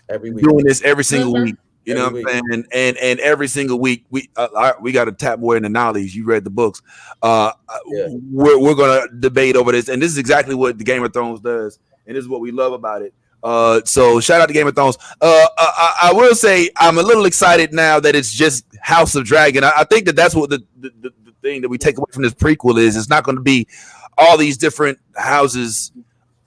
every week, doing this every single week. You know what I'm saying? And every single week we got to tap more into knowledge. You read the books. We're gonna debate over this, and this is exactly what the Game of Thrones does, and this is what we love about it. So shout out to Game of Thrones. I will say I'm a little excited now that it's just House of Dragon. I think that's what the thing that we take away from this prequel is. It's not going to be all these different houses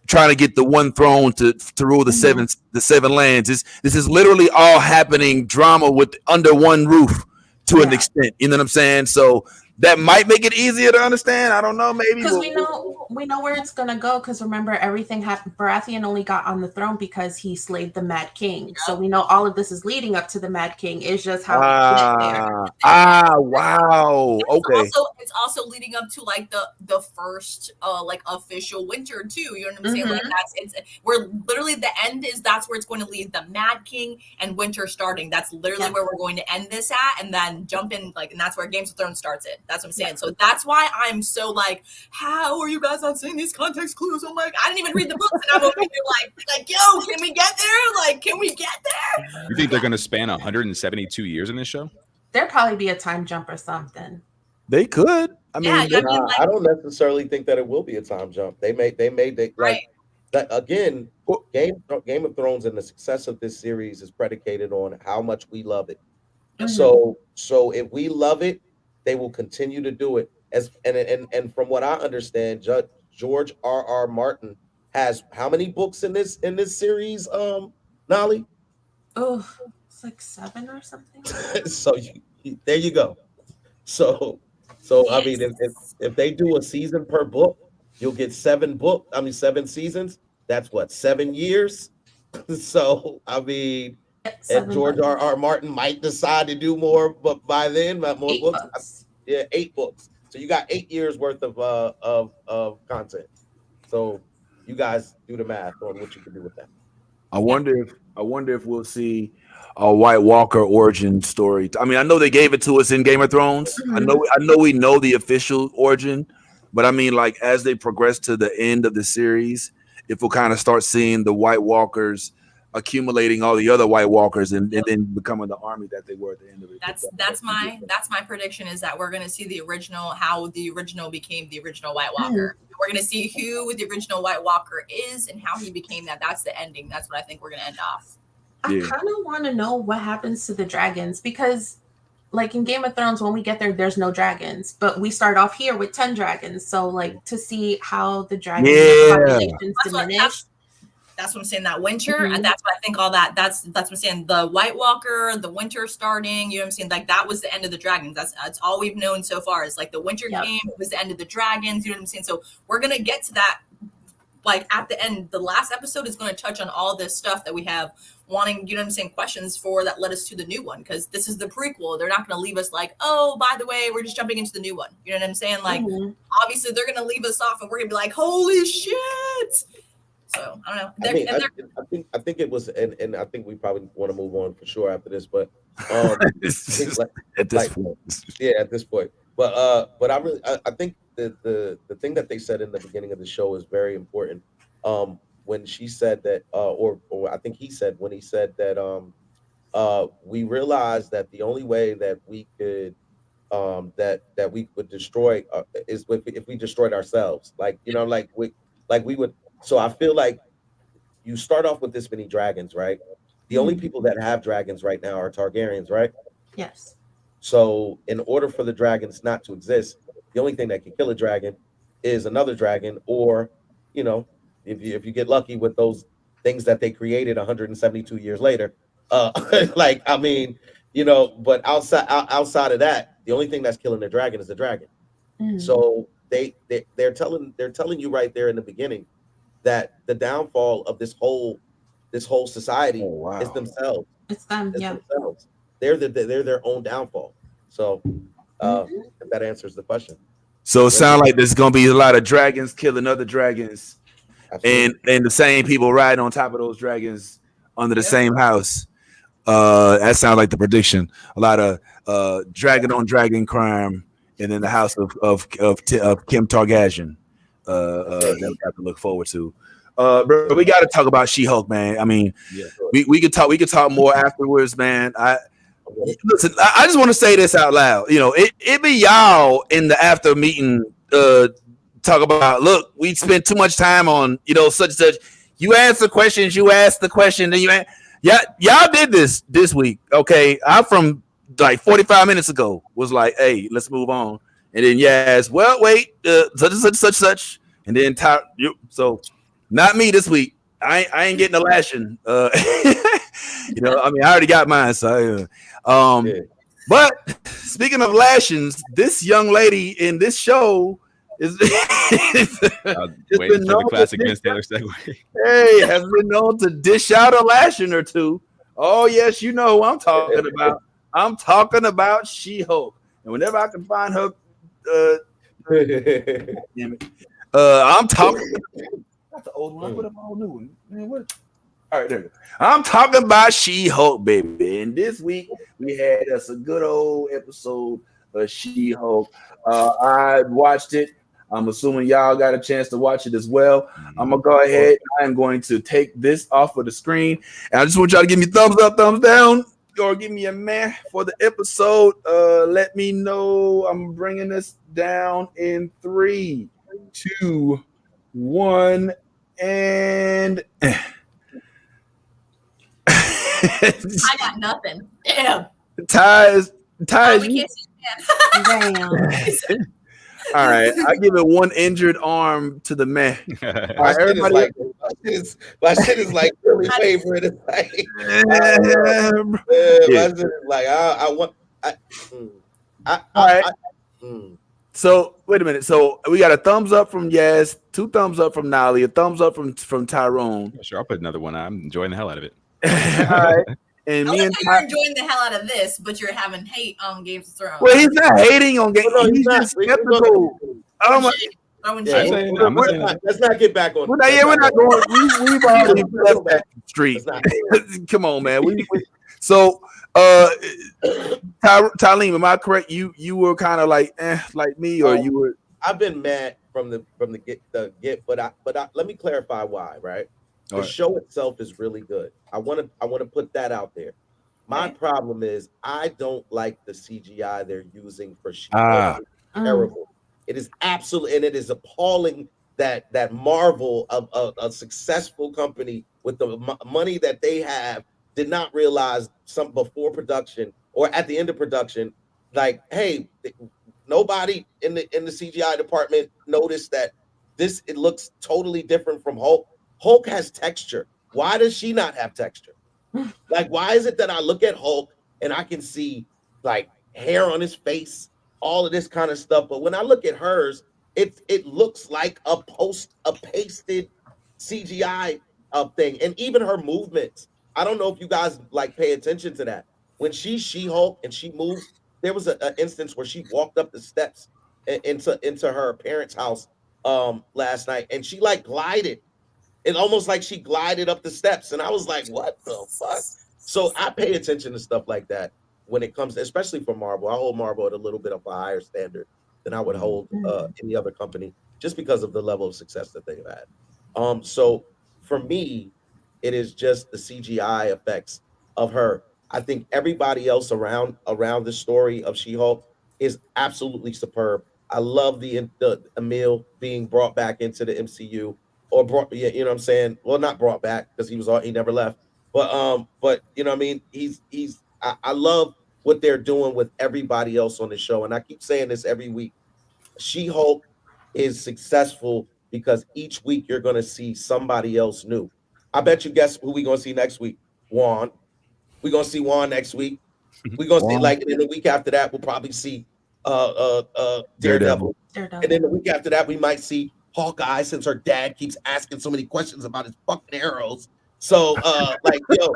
trying to get the one throne to rule the seven lands. This is literally all happening drama under one roof to an extent. You know what I'm saying? So that might make it easier to understand. I don't know, maybe because we know where it's gonna go. Because remember, everything happened. Baratheon only got on the throne because he slayed the Mad King. Yep. So we know all of this is leading up to the Mad King. It's just how we get there. Wow. Okay. It's also leading up to like the first like official winter too. You know what I'm saying? Like it's where literally the end is. That's where it's going to lead the Mad King and winter starting. That's literally where we're going to end this at, and then jump in and that's where Games of Thrones starts it. That's what I'm saying. So that's why I'm so like, how are you guys not seeing these context clues? I'm like, I didn't even read the books, and I'm over here like, yo, can we get there? Like, can we get there? You think they're going to span 172 years in this show? There'll probably be a time jump or something. They could. I mean, I don't necessarily think that it will be a time jump. They made right. That again. Game of Thrones and the success of this series is predicated on how much we love it. So if we love it, they will continue to do it. And from what I understand, George R.R. Martin has how many books in this series, Nolly? Oh, it's like 7 or something. So there you go. So I mean, if they do a season per book, you'll get 7 seasons. That's what, 7 years. So I mean, and 7 George books. R.R. Martin might decide to do more, but by then, more 8 books. books. Yeah, 8 books. So you got 8 years worth of content. So you guys do the math on what you can do with that. I wonder if we'll see a White Walker origin story. I mean, I know they gave it to us in Game of Thrones. I know we know the official origin, but I mean, like as they progress to the end of the series, if we'll kind of start seeing the White Walkers accumulating all the other White Walkers and then becoming the army that they were at the end of it. That's my prediction, is that we're gonna see the original, how the original became the original White Walker. We're gonna see who the original White Walker is and how he became that. That's the ending. That's what I think we're gonna end off. I kind of want to know what happens to the dragons, because like in Game of Thrones, when we get there, there's no dragons, but we start off here with 10 dragons. So like to see how the dragon populations diminish. That's what I'm saying. That winter, and that's what I think. All that. That's what I'm saying. The White Walker, the winter starting. You know what I'm saying? Like that was the end of the dragons. That's all we've known so far. Is like the winter came. It was the end of the dragons. You know what I'm saying? So we're gonna get to that. Like at the end, the last episode is going to touch on all this stuff that we have wanting. You know what I'm saying? Questions for that led us to the new one, because this is the prequel. They're not going to leave us like, oh, by the way, we're just jumping into the new one. You know what I'm saying? Like obviously they're going to leave us off, and we're going to be like, holy shit. So I don't know. I think it was, and I think we probably want to move on for sure after this, but at this point. But I think the thing that they said in the beginning of the show is very important. When she said that, or I think he said when he said that, we realized that the only way that we could that we would destroy is if we destroyed ourselves. Like we would. So I feel like you start off with this many dragons, right? The only people that have dragons right now are Targaryens, right? Yes. So in order for the dragons not to exist, the only thing that can kill a dragon is another dragon, or, you know, if you get lucky with those things that they created 172 years later. Like, I mean, you know, but outside of that, the only thing that's killing the dragon is the dragon. So they're telling you right there in the beginning that the downfall of this whole society is themselves. It's them, themselves. They're their own downfall. So if that answers the question. So it sounds like there's gonna be a lot of dragons killing other dragons. Absolutely. and the same people riding on top of those dragons under the same house. That sounds like the prediction. A lot of dragon on dragon crime, and then the house of Kim Targaryen. That we have to look forward to. Bro, we got to talk about She-Hulk, man. I mean, we could talk more afterwards, man. Listen, I just want to say this out loud. You know, it be y'all in the after meeting talk about, look, we spent too much time on, you know, such and such. You answer questions, you ask the question, then y'all did this week. Okay, I from like 45 minutes ago was like, hey, let's move on. And then yes, well, wait, such, and then so not me this week. I ain't getting a lashing. You know, I mean, I already got mine. So, but speaking of lashings, this young lady in this show is waiting for the classic Vince Taylor segue. Hey, has been known to dish out a lashing or two. Oh yes, you know who I'm talking about. I'm talking about She-Hulk, and whenever I can find her. Damn it. I'm talking. That's the old one. I put up a new one. Man, what? All right, there you go. I'm talking about She-Hulk, baby. And this week we had us a good old episode of She-Hulk. I watched it. I'm assuming y'all got a chance to watch it as well. I'm gonna go ahead. I'm going to take this off of the screen, and I just want y'all to give me thumbs up, thumbs down, or give me a meh for the episode. Let me know. I'm bringing this down in 3, 2, 1, and I got nothing. Damn. Ties. We can't see it. All right, I give it one injured arm to the man. All right, everybody. My shit is like really favorite. It's like, my shit is like All right. So wait a minute. So we got a thumbs up from Yaz, 2 thumbs up from Nolly, a thumbs up from Tyrone. Yeah, sure, I'll put another one. I'm enjoying the hell out of it. All right. And me and you're enjoying the hell out of this, but you're having hate on Games of Thrones. Well, he's not hating on Games. He's just skeptical. Oh my. Let's not get back on. We're not going. We've already left that street. Come on, man. So, Talim, am I correct? You were kind of like me, or you were? I've been mad from the get, but let me clarify why. Right, the show itself is really good. I want to put that out there. My problem is I don't like the CGI they're using for She-Hulk. Terrible. It is absolutely, and it is appalling that Marvel, a successful company with the money that they have, did not realize some before production or at the end of production, like, hey, nobody in the CGI department noticed that it looks totally different from Hulk. Hulk has texture. Why does she not have texture? Like, why is it that I look at Hulk and I can see like hair on his face, all of this kind of stuff, but when I look at hers, it looks like a pasted CGI thing, and even her movements. I don't know if you guys like pay attention to that. When she's She-Hulk and she moves, there was an instance where she walked up the steps into her parents' house last night, and she like glided. It almost like she glided up the steps, and I was like, "What the fuck?" So I pay attention to stuff like that when it comes, especially for Marvel. I hold Marvel at a little bit of a higher standard than I would hold any other company, just because of the level of success that they've had. So for me, it is just the CGI effects of her. I think everybody else around the story of She-Hulk is absolutely superb. I love the Emil being brought back into the MCU, or brought, you know what I'm saying? Well, not brought back because he never left. But you know what I mean? I love what they're doing with everybody else on the show. And I keep saying this every week. She-Hulk is successful because each week you're going to see somebody else new. I bet you guess who we're going to see next week? Juan. We're going to see Juan next week. We're going to see, like, in the week after that, we'll probably see Daredevil. And then the week after that, we might see Hawkeye, since her dad keeps asking so many questions about his fucking arrows. So, like, yo,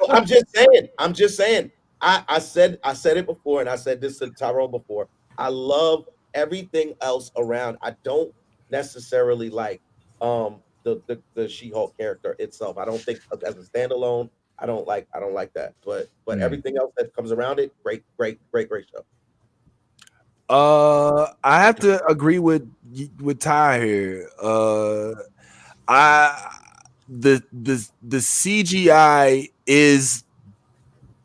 I'm just saying. I said it before, and I said this to Tyrone before. I love everything else around. I don't necessarily like the She-Hulk character itself. I don't think as a standalone, I don't like that. But everything else that comes around it, great show. I have to agree with Ty here. The CGI is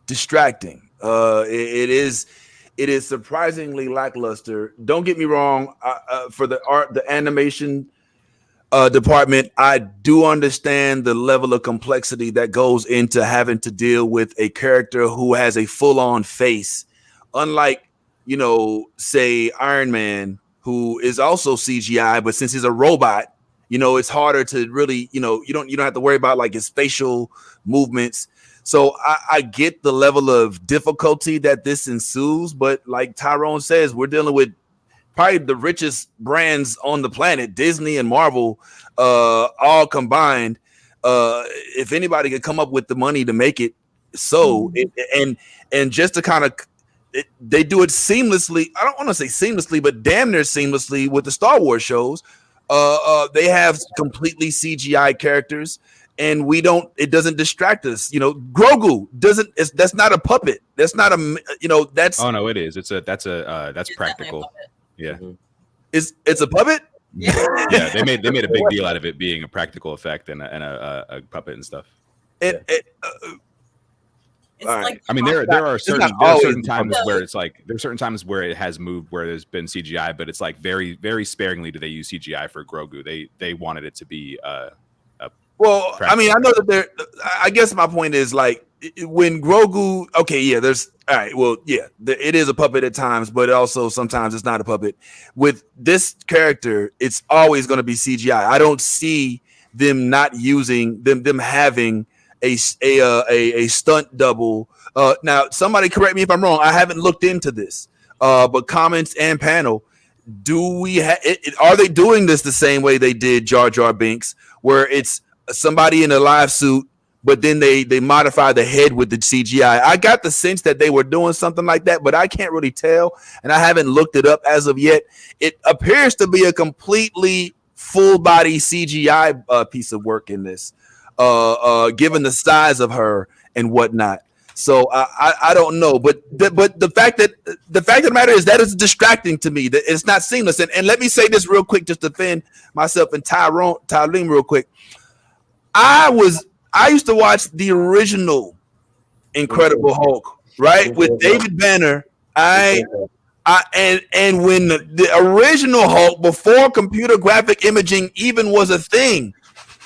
distracting. It is surprisingly lackluster. Don't get me wrong. For the art, the animation department, I do understand the level of complexity that goes into having to deal with a character who has a full-on face, unlike, you know, say Iron Man, who is also CGI, but since he's a robot, you know, it's harder to really, you know, you don't have to worry about like his facial movements. So I get the level of difficulty that this ensues, but like Tyrone says, we're dealing with probably the richest brands on the planet, Disney and Marvel, all combined. If anybody could come up with the money to make it so, and just to kind of, they do it seamlessly. I don't want to say seamlessly, but damn near seamlessly with the Star Wars shows. They have completely CGI characters, and it doesn't distract us. You know, Grogu that's not a puppet. That's not that's. Oh no, it is. That's practical. Yeah. It's a puppet. Yeah, they made a big deal out of it being a practical effect and a puppet and stuff. Like, I mean, there are certain times where it's like there's certain times where it has moved where there's been CGI, but it's like very, very sparingly do they use CGI for Grogu. They wanted it to be a Well, I mean, I know that there. I guess my point is like when Grogu. Okay, yeah. There's all right. Well, yeah. It is a puppet at times, but also sometimes it's not a puppet. With this character, it's always going to be CGI. I don't see them not using them having a stunt double. Now, somebody correct me if I'm wrong. I haven't looked into this. But comments and panel. Do we are they doing this the same way they did Jar Jar Binks, where it's somebody in a live suit, but then they modify the head with the CGI? I got the sense that they were doing something like that, but I can't really tell, and I haven't looked it up as of yet. It appears to be a completely full body CGI piece of work in this, given the size of her and whatnot. So I don't know, but the fact of the matter is that it's distracting to me. That it's not seamless. And let me say this real quick, just to defend myself and Tyrone real quick. I used to watch the original Incredible Hulk, right, with David Banner. And when the original Hulk, before computer graphic imaging even was a thing,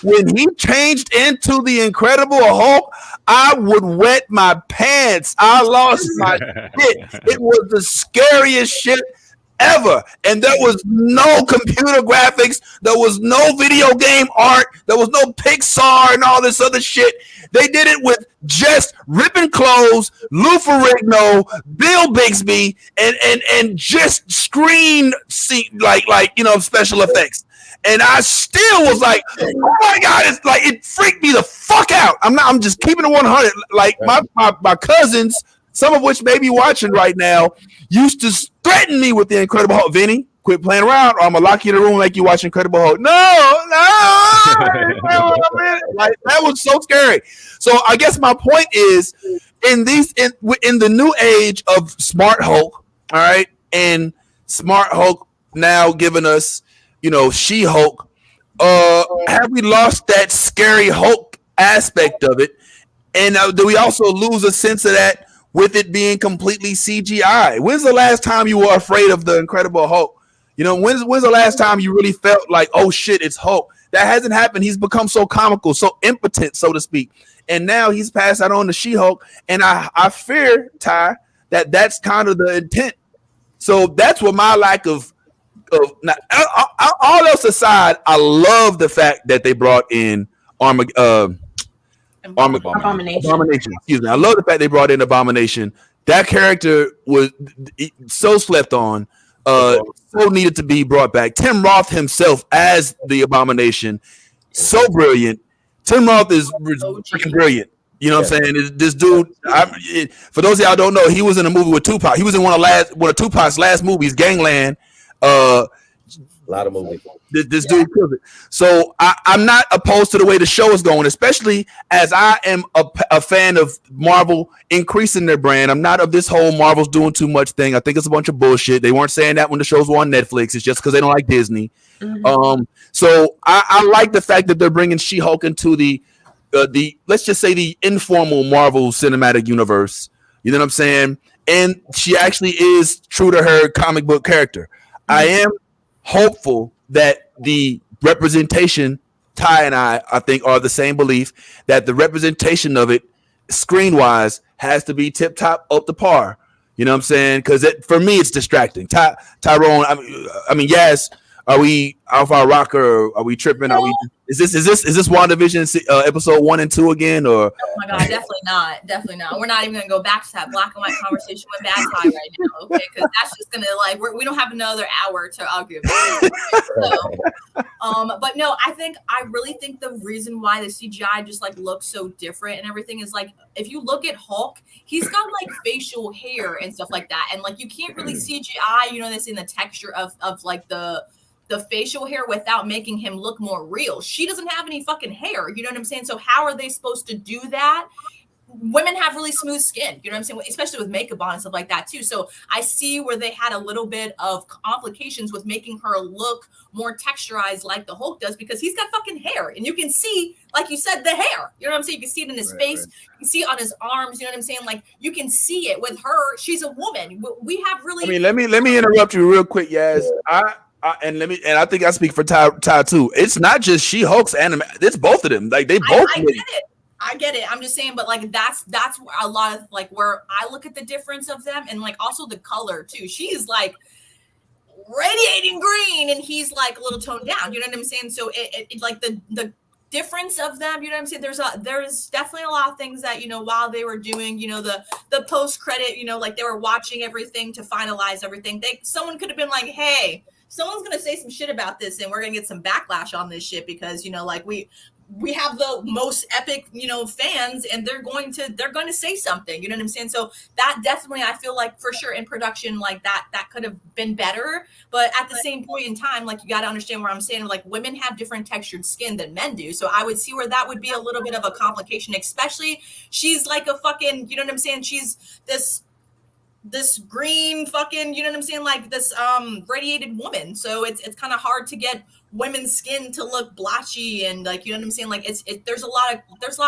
when he changed into the Incredible Hulk, I would wet my pants. I lost my shit. It was the scariest shit ever. And there was no computer graphics. There was no video game art. There was no Pixar and all this other shit. They did it with just ripping clothes, Lou Ferrigno, Bill Bixby, and just screen like special effects. And I still was like, oh my God, it's like it freaked me the fuck out. I'm just keeping it 100. Like my cousins, some of which may be watching right now, used to threaten me with the Incredible Hulk. Vinny, quit playing around, or I'm gonna lock you in the room and make you watch Incredible Hulk. No. Like that was so scary. So I guess my point is, in the new age of Smart Hulk, all right, and Smart Hulk now giving us, She-Hulk, have we lost that scary Hulk aspect of it? And do we also lose a sense of that with it being completely CGI? When's the last time you were afraid of the Incredible Hulk? When's the last time you really felt like, oh shit, it's Hulk? That hasn't happened. He's become so comical, so impotent, so to speak. And now he's passed that on to She-Hulk. And I fear, Ty, that that's kind of the intent. So that's what my lack of now, all else aside, I love the fact that they brought in Abomination. Excuse me. I love the fact they brought in Abomination. That character was so slept on, so needed to be brought back. Tim Roth himself as the Abomination, so brilliant. Tim Roth is freaking brilliant. You know what I'm saying? This dude, for those of y'all who don't know, he was in a movie with Tupac. He was in one of Tupac's last movies, Gangland. A lot of movies. This dude killed it. So I'm not opposed to the way the show is going, especially as I am a fan of Marvel increasing their brand. I'm not of this whole Marvel's doing too much thing. I think it's a bunch of bullshit. They weren't saying that when the shows were on Netflix. It's just because they don't like Disney. Mm-hmm. So I like the fact that they're bringing She-Hulk into the let's just say the informal Marvel Cinematic Universe. You know what I'm saying? And she actually is true to her comic book character. I am hopeful that the representation, Ty and I think are the same belief, that the representation of it screen-wise has to be tip-top up to par. You know what I'm saying? Because for me, it's distracting. Tyrone, I mean, yes, are we off our rocker? Or are we tripping? Is this WandaVision episode 1 and 2 again? Or oh my God, definitely not. We're not even gonna go back to that black and white conversation with Bad Tie right now, okay? Because that's just gonna we don't have another hour to argue about it. So, but no, I really think the reason why the CGI just looks so different and everything is if you look at Hulk, he's got facial hair and stuff like that, and you can't really CGI, this in the texture of the facial hair without making him look more real. She doesn't have any fucking hair. You know what I'm saying? So how are they supposed to do that? Women have really smooth skin. You know what I'm saying? Especially with makeup on and stuff like that too. So I see where they had a little bit of complications with making her look more texturized like the Hulk does, because he's got fucking hair. And you can see, like you said, the hair. You know what I'm saying? You can see it in his face. Right. You can see it on his arms. You know what I'm saying? You can see it with her. She's a woman. We have really... I mean, let me interrupt you real quick, Yaz. and I think I speak for Ty too. It's not just She-Hulk's anime. It's both of them. Like they both. I get it. I'm just saying, but like that's a lot of like where I look at the difference of them, and like also the color too. She's like radiating green, and he's like a little toned down. You know what I'm saying? So it like the difference of them. You know what I'm saying? There's definitely a lot of things that while they were doing the post credit, like they were watching everything to finalize everything. Someone could have been like, hey, someone's gonna say some shit about this, and we're gonna get some backlash on this shit because like we have the most epic, fans, and they're going to say something, you know what I'm saying? So that definitely, I feel like for sure in production, like that could have been better. But at the same point in time, like you got to understand where I'm saying, like women have different textured skin than men do. So I would see where that would be a little bit of a complication, especially she's like a fucking, you know what I'm saying? She's this green fucking, you know what I'm saying? Like this radiated woman. So it's kind of hard to get women's skin to look blotchy and like, you know what I'm saying? Like there's a lot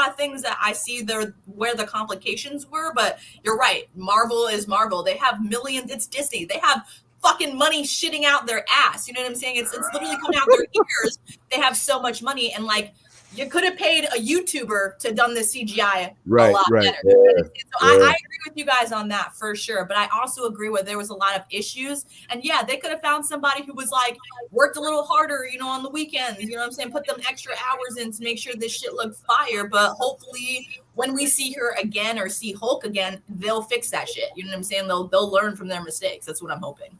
of things that I see there where the complications were, but you're right. Marvel is Marvel. They have millions. It's Disney. They have fucking money shitting out their ass. You know what I'm saying? It's literally coming out their ears. They have so much money, and like you could have paid a YouTuber to done this CGI a lot better. Yeah, you know what I'm saying? So I agree with you guys on that for sure. But I also agree with there was a lot of issues. And yeah, they could have found somebody who was like worked a little harder, on the weekends. You know what I'm saying? Put them extra hours in to make sure this shit looked fire. But hopefully when we see her again or see Hulk again, they'll fix that shit. You know what I'm saying? They'll learn from their mistakes. That's what I'm hoping.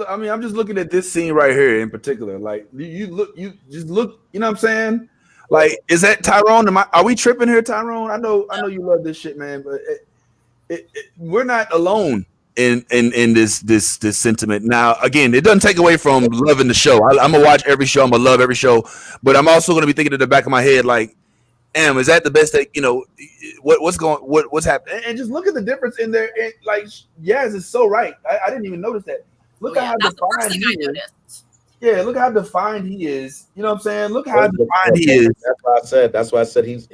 I mean, I'm just looking at this scene right here in particular. Like you just look, you know what I'm saying? Like, is that Tyrone? Are we tripping here, Tyrone? I know you love this shit, man, but we're not alone in this sentiment. Now, again, it doesn't take away from loving the show. I'm gonna watch every show. I'm gonna love every show, but I'm also gonna be thinking in the back of my head, like, is that the best that what's happening? And just look at the difference in there. And like, Yaz is so right. I didn't even notice that. Look at how that's the first thing I noticed. Yeah, look how defined he is. You know what I'm saying? Look how defined he is. That's why I said his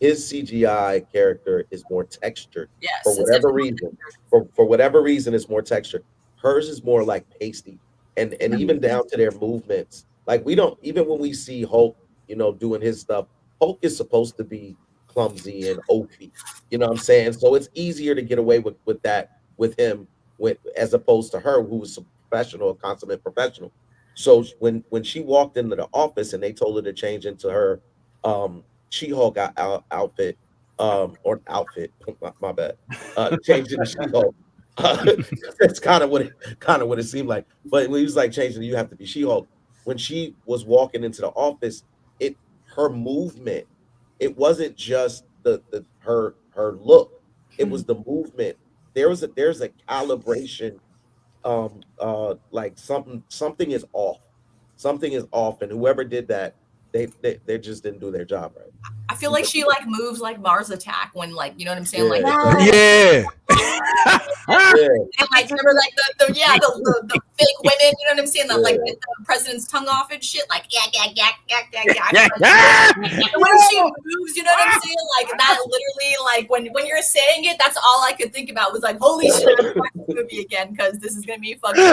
CGI character is more textured. Yes, for whatever reason. For whatever reason, it's more textured. Hers is more like pasty, and even down to their movements. Like even when we see Hulk, doing his stuff, Hulk is supposed to be clumsy and oafy. You know what I'm saying? So it's easier to get away with that with him, as opposed to her, who was professional, a consummate professional. So when she walked into the office and they told her to change into her She-Hulk outfit, or outfit, my bad, change into She-Hulk. That's kind of what it seemed like. But when he was like changing, you have to be She-Hulk. When she was walking into the office, her movement, it wasn't just her look, it was the movement. There's a calibration. Like something is off. Something is off, and whoever did that, they just didn't do their job right. I feel like she like moves like Mars Attack when like, you know what I'm saying? Like yeah. And like remember like the fake women, you know what I'm saying? That like get the president's tongue off and shit, like yeah. When she moves, you know what I'm saying? Like that literally, like when you're saying it, that's all I could think about was like, holy shit, I'm watching the movie again because this is gonna be fucking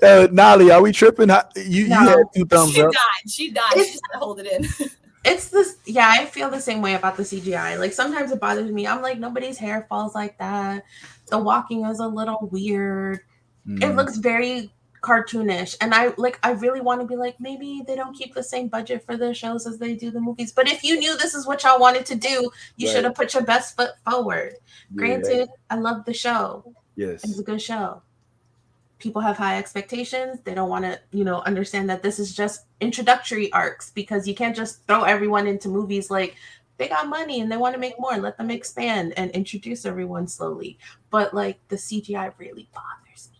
epic. Nolly, are we tripping? You had 2 thumbs up. She died. She just had to hold it in. It's this, yeah, I feel the same way about the CGI. Like sometimes it bothers me. I'm like, nobody's hair falls like that. The walking is a little weird. It looks very cartoonish. And I really want to be like, maybe they don't keep the same budget for the shows as they do the movies. But if you knew this is what y'all wanted to do, you should have put your best foot forward. Granted, I love the show. Yes. It's a good show. People have high expectations. They don't want to, understand that this is just introductory arcs, because you can't just throw everyone into movies. Like, they got money and they want to make more. Let them expand and introduce everyone slowly. But like the CGI really bothers me.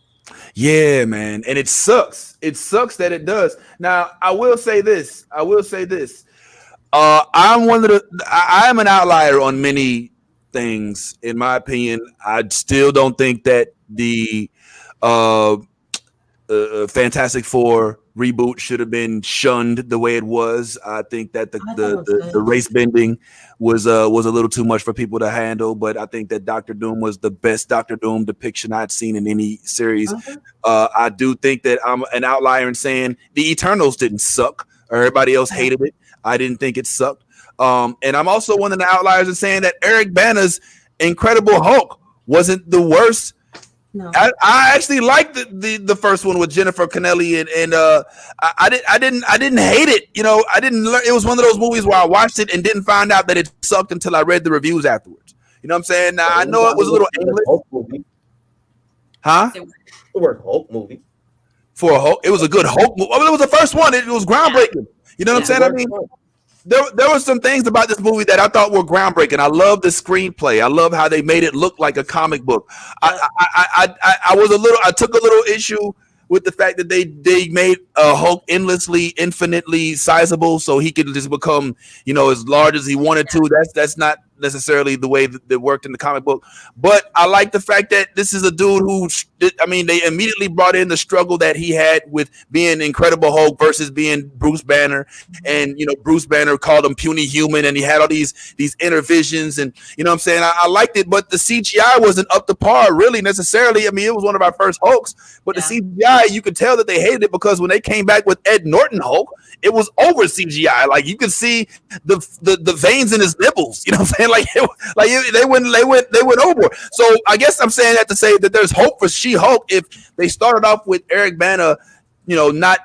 Yeah, man. And it sucks. It sucks that it does. Now, I will say this. I am an outlier on many things, in my opinion. I still don't think that the Fantastic Four reboot should have been shunned the way it was. I think that the race bending was a little too much for people to handle. But I think that Doctor Doom was the best Doctor Doom depiction I'd seen in any series. I do think that I'm an outlier in saying the Eternals didn't suck. Everybody else hated it. I didn't think it sucked. And I'm also one of the outliers in saying that Eric Bana's Incredible Hulk wasn't the worst. No. I actually liked the first one with Jennifer Connelly and I didn't hate it. You know, I didn't learn. It was one of those movies where I watched it and didn't find out that it sucked until I read the reviews afterwards. You know what I'm saying? Now I know it was a little aimless. Huh? The word Hulk movie. For a Hulk, it was a good Hulk movie. I mean, it was the first one. It was groundbreaking. You know what I'm saying? I mean, there were some things about this movie that I thought were groundbreaking. I love the screenplay. I love how they made it look like a comic book. I took a little issue with the fact that they made Hulk infinitely sizable, so he could just become, you know, as large as he wanted to. That's not necessarily the way that it worked in the comic book. But I like the fact that this is a dude who, I mean, they immediately brought in the struggle that he had with being Incredible Hulk versus being Bruce Banner. And, you know, Bruce Banner called him puny human, and he had all these inner visions. And, you know what I'm saying? I liked it, but the CGI wasn't up to par really necessarily. I mean, it was one of our first Hulks, but the CGI, you could tell that they hated it because when they came back with Ed Norton Hulk, it was over CGI. Like you could see the veins in his nipples. You know what I'm saying? They went over. So I guess I'm saying that to say that there's hope for She-Hulk if they started off with Eric Bana, you know, not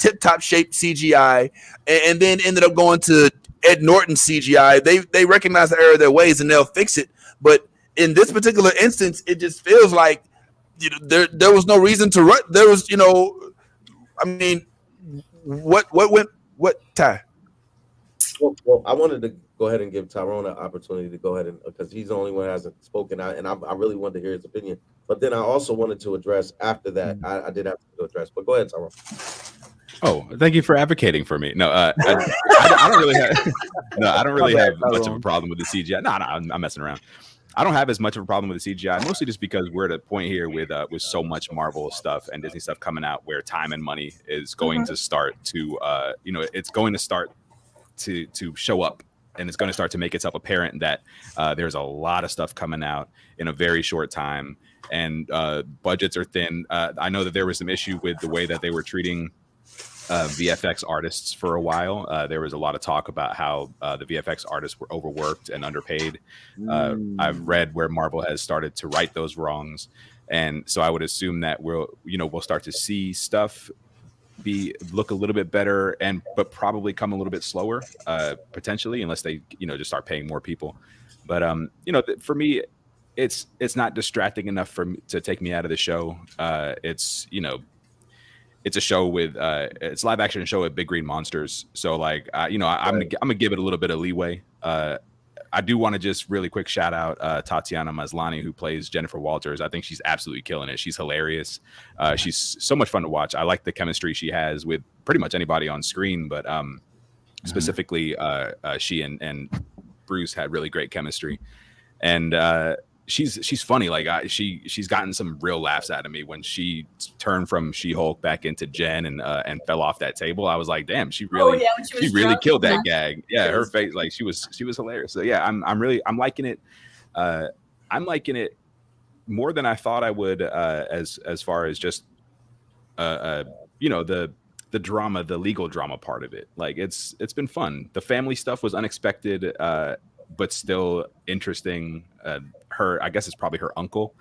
tip top shape CGI, and then ended up going to Ed Norton CGI. They recognize the error of their ways and they'll fix it. But in this particular instance, it just feels like, you know, there was no reason to run. There was, you know, I mean, what Ty? Well, I wanted to go ahead and give Tyrone an opportunity to go ahead and, because he's the only one who hasn't spoken out, and I really wanted to hear his opinion. But then I also wanted to address after that. I did have to address, but go ahead, Tyrone. Oh, thank you for advocating for me. No, I don't really have. No, I don't really have much of a problem with the CGI. No, I'm messing around. I don't have as much of a problem with the CGI, mostly just because we're at a point here with so much Marvel stuff and Disney stuff coming out where time and money is going to start to, you know, it's going to start to show up, and it's going to start to make itself apparent that there's a lot of stuff coming out in a very short time, and budgets are thin. I know that there was some issue with the way that they were treating VFX artists for a while. There was a lot of talk about how the VFX artists were overworked and underpaid. I've read where Marvel has started to right those wrongs, and so I would assume that we'll start to see stuff look a little bit better, but probably come a little bit slower, potentially, unless they just start paying more people. But for me, it's not distracting enough to take me out of the show. It's a show with it's live action show with big green monsters. So like, I'm gonna give it a little bit of leeway. I do want to just really quick shout out Tatiana Maslany, who plays Jennifer Walters. I think she's absolutely killing it. She's hilarious. She's so much fun to watch. I like the chemistry she has with pretty much anybody on screen, but specifically she and Bruce had really great chemistry. And she's funny. Like she's gotten some real laughs out of me when she turned from She-Hulk back into Jen and fell off that table. I was like, damn, she really killed that gag. Yeah, her face, like she was hilarious. So yeah, I'm liking it. I'm liking it more than I thought I would. As far as just the drama, the legal drama part of it. Like it's been fun. The family stuff was unexpected, but still interesting. I guess it's probably her uncle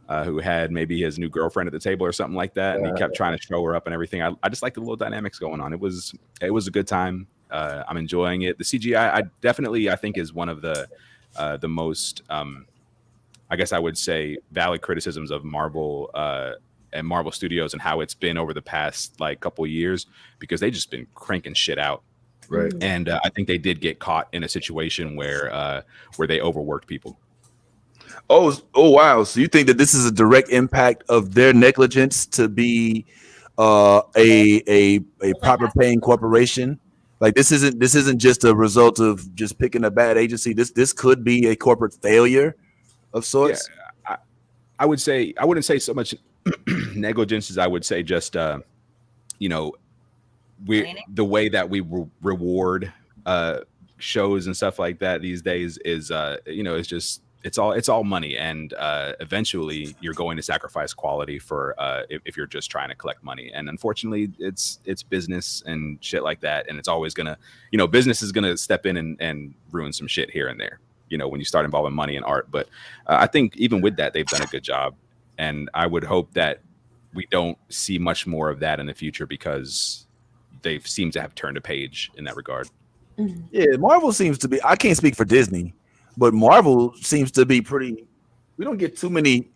who had maybe his new girlfriend at the table or something like that, and he kept trying to show her up and everything. I just like the little dynamics going on. It was a good time. I'm enjoying it. The CGI, I think, is one of the most, I guess I would say, valid criticisms of Marvel and Marvel Studios and how it's been over the past like couple of years, because they just been cranking shit out. Right. And I think they did get caught in a situation where they overworked people. Oh wow! So you think that this is a direct impact of their negligence to be a proper paying corporation? Like this isn't just a result of just picking a bad agency. This could be a corporate failure of sorts. Yeah, I would say I wouldn't say so much negligence is, I would say, just you know, the way that we reward shows and stuff like that these days is it's just it's all money, and eventually you're going to sacrifice quality for if you're just trying to collect money. And unfortunately it's business and shit like that, and it's always gonna, business is gonna step in and ruin some shit here and there, when you start involving money in art. But I think even with that, they've done a good job, and I would hope that we don't see much more of that in the future, because they seem to have turned a page in that regard. Yeah, Marvel seems to be, I can't speak for Disney, but Marvel seems to be pretty, we don't get too many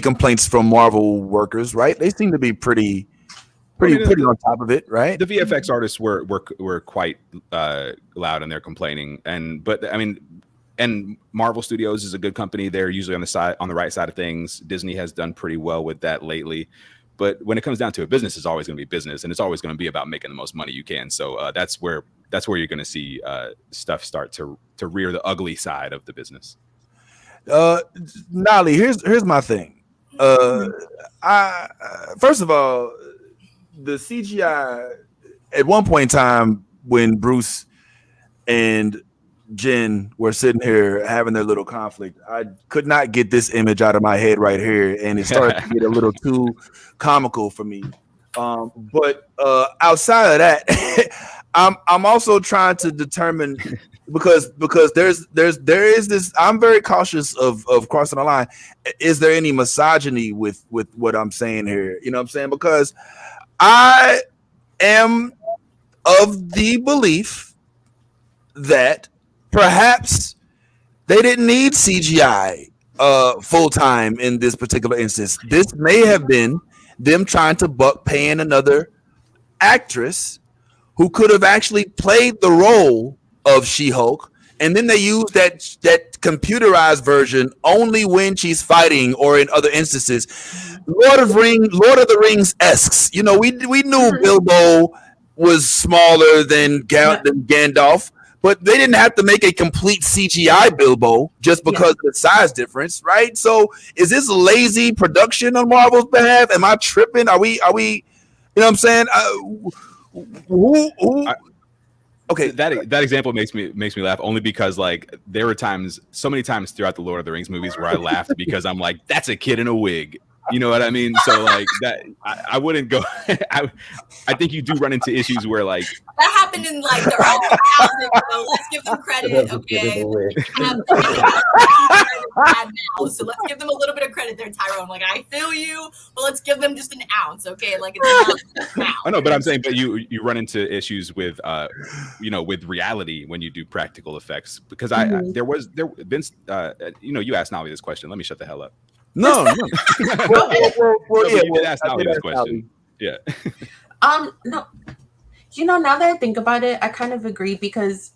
complaints from Marvel workers, right? They seem to be pretty on top of it, right? The VFX artists were quite loud in their complaining, and Marvel Studios is a good company. They're usually on the right side of things. Disney has done pretty well with that lately. But when it comes down to it, business is always going to be business, and it's always going to be about making the most money you can. So that's where you're going to see stuff start to rear the ugly side of the business. Nolly, here's my thing. First of all, the CGI at one point in time when Bruce and Jen were sitting here having their little conflict, I could not get this image out of my head right here, and it started to get a little too comical for me. But outside of that, I'm also trying to determine, because there is this. I'm very cautious of crossing the line. Is there any misogyny with what I'm saying here? You know what I'm saying? Because I am of the belief that perhaps they didn't need CGI full time in this particular instance. This may have been them trying to buck paying another actress who could have actually played the role of She-Hulk, and then they use that computerized version only when she's fighting or in other instances. Lord of the Rings-esque. We knew Bilbo was smaller than Gandalf, but they didn't have to make a complete CGI Bilbo just because of the size difference, right? So is this lazy production on Marvel's behalf? Am I tripping? Are we? You know what I'm saying? Okay, that example makes me laugh, only because there were so many times throughout the Lord of the Rings movies where I laughed because I'm like, that's a kid in a wig. You know what I mean? So that I wouldn't go. I think you do run into issues where that happened in their own houses. So let's give them credit, okay? So let's give them a little bit of credit there, Tyrone. I feel you, but let's give them just an ounce, okay? It's an ounce. I know, but I'm saying, but you run into issues with with reality when you do practical effects, because Vince, you asked Nolly this question. Let me shut the hell up. No. You did ask Nolly this question. Yeah. No. Now that I think about it, I kind of agree, because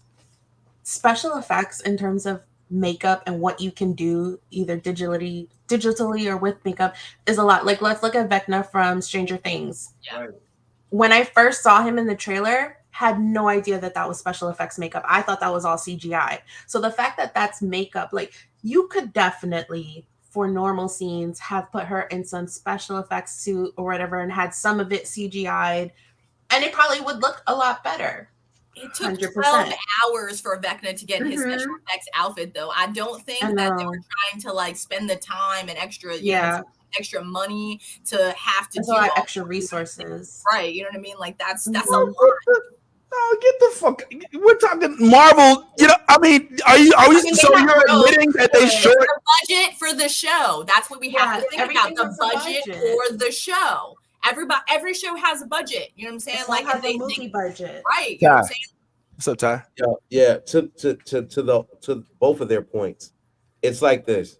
special effects in terms of makeup and what you can do either digitally or with makeup is a lot. Let's look at Vecna from Stranger Things. Yeah. Right. When I first saw him in the trailer, had no idea that was special effects makeup. I thought that was all CGI. So the fact that that's makeup, you could definitely, for normal scenes, have put her in some special effects suit or whatever and had some of it CGI'd, and it probably would look a lot better. It took 100%. 12 hours for Vecna to get his special effects outfit, though. I don't think that they were trying to spend the time and extra extra money to have to do a lot of extra resources. Right, you know what I mean? That's a lot. Oh, get the fuck! We're talking Marvel. Are you? So you're admitting that they short the budget for the show? That's what we have to think about. The budget for the show. Every show has a budget. You know what I'm saying? Has a movie budget, right? You know what I'm saying? What's up, Ty? Yeah. To both of their points, it's like this.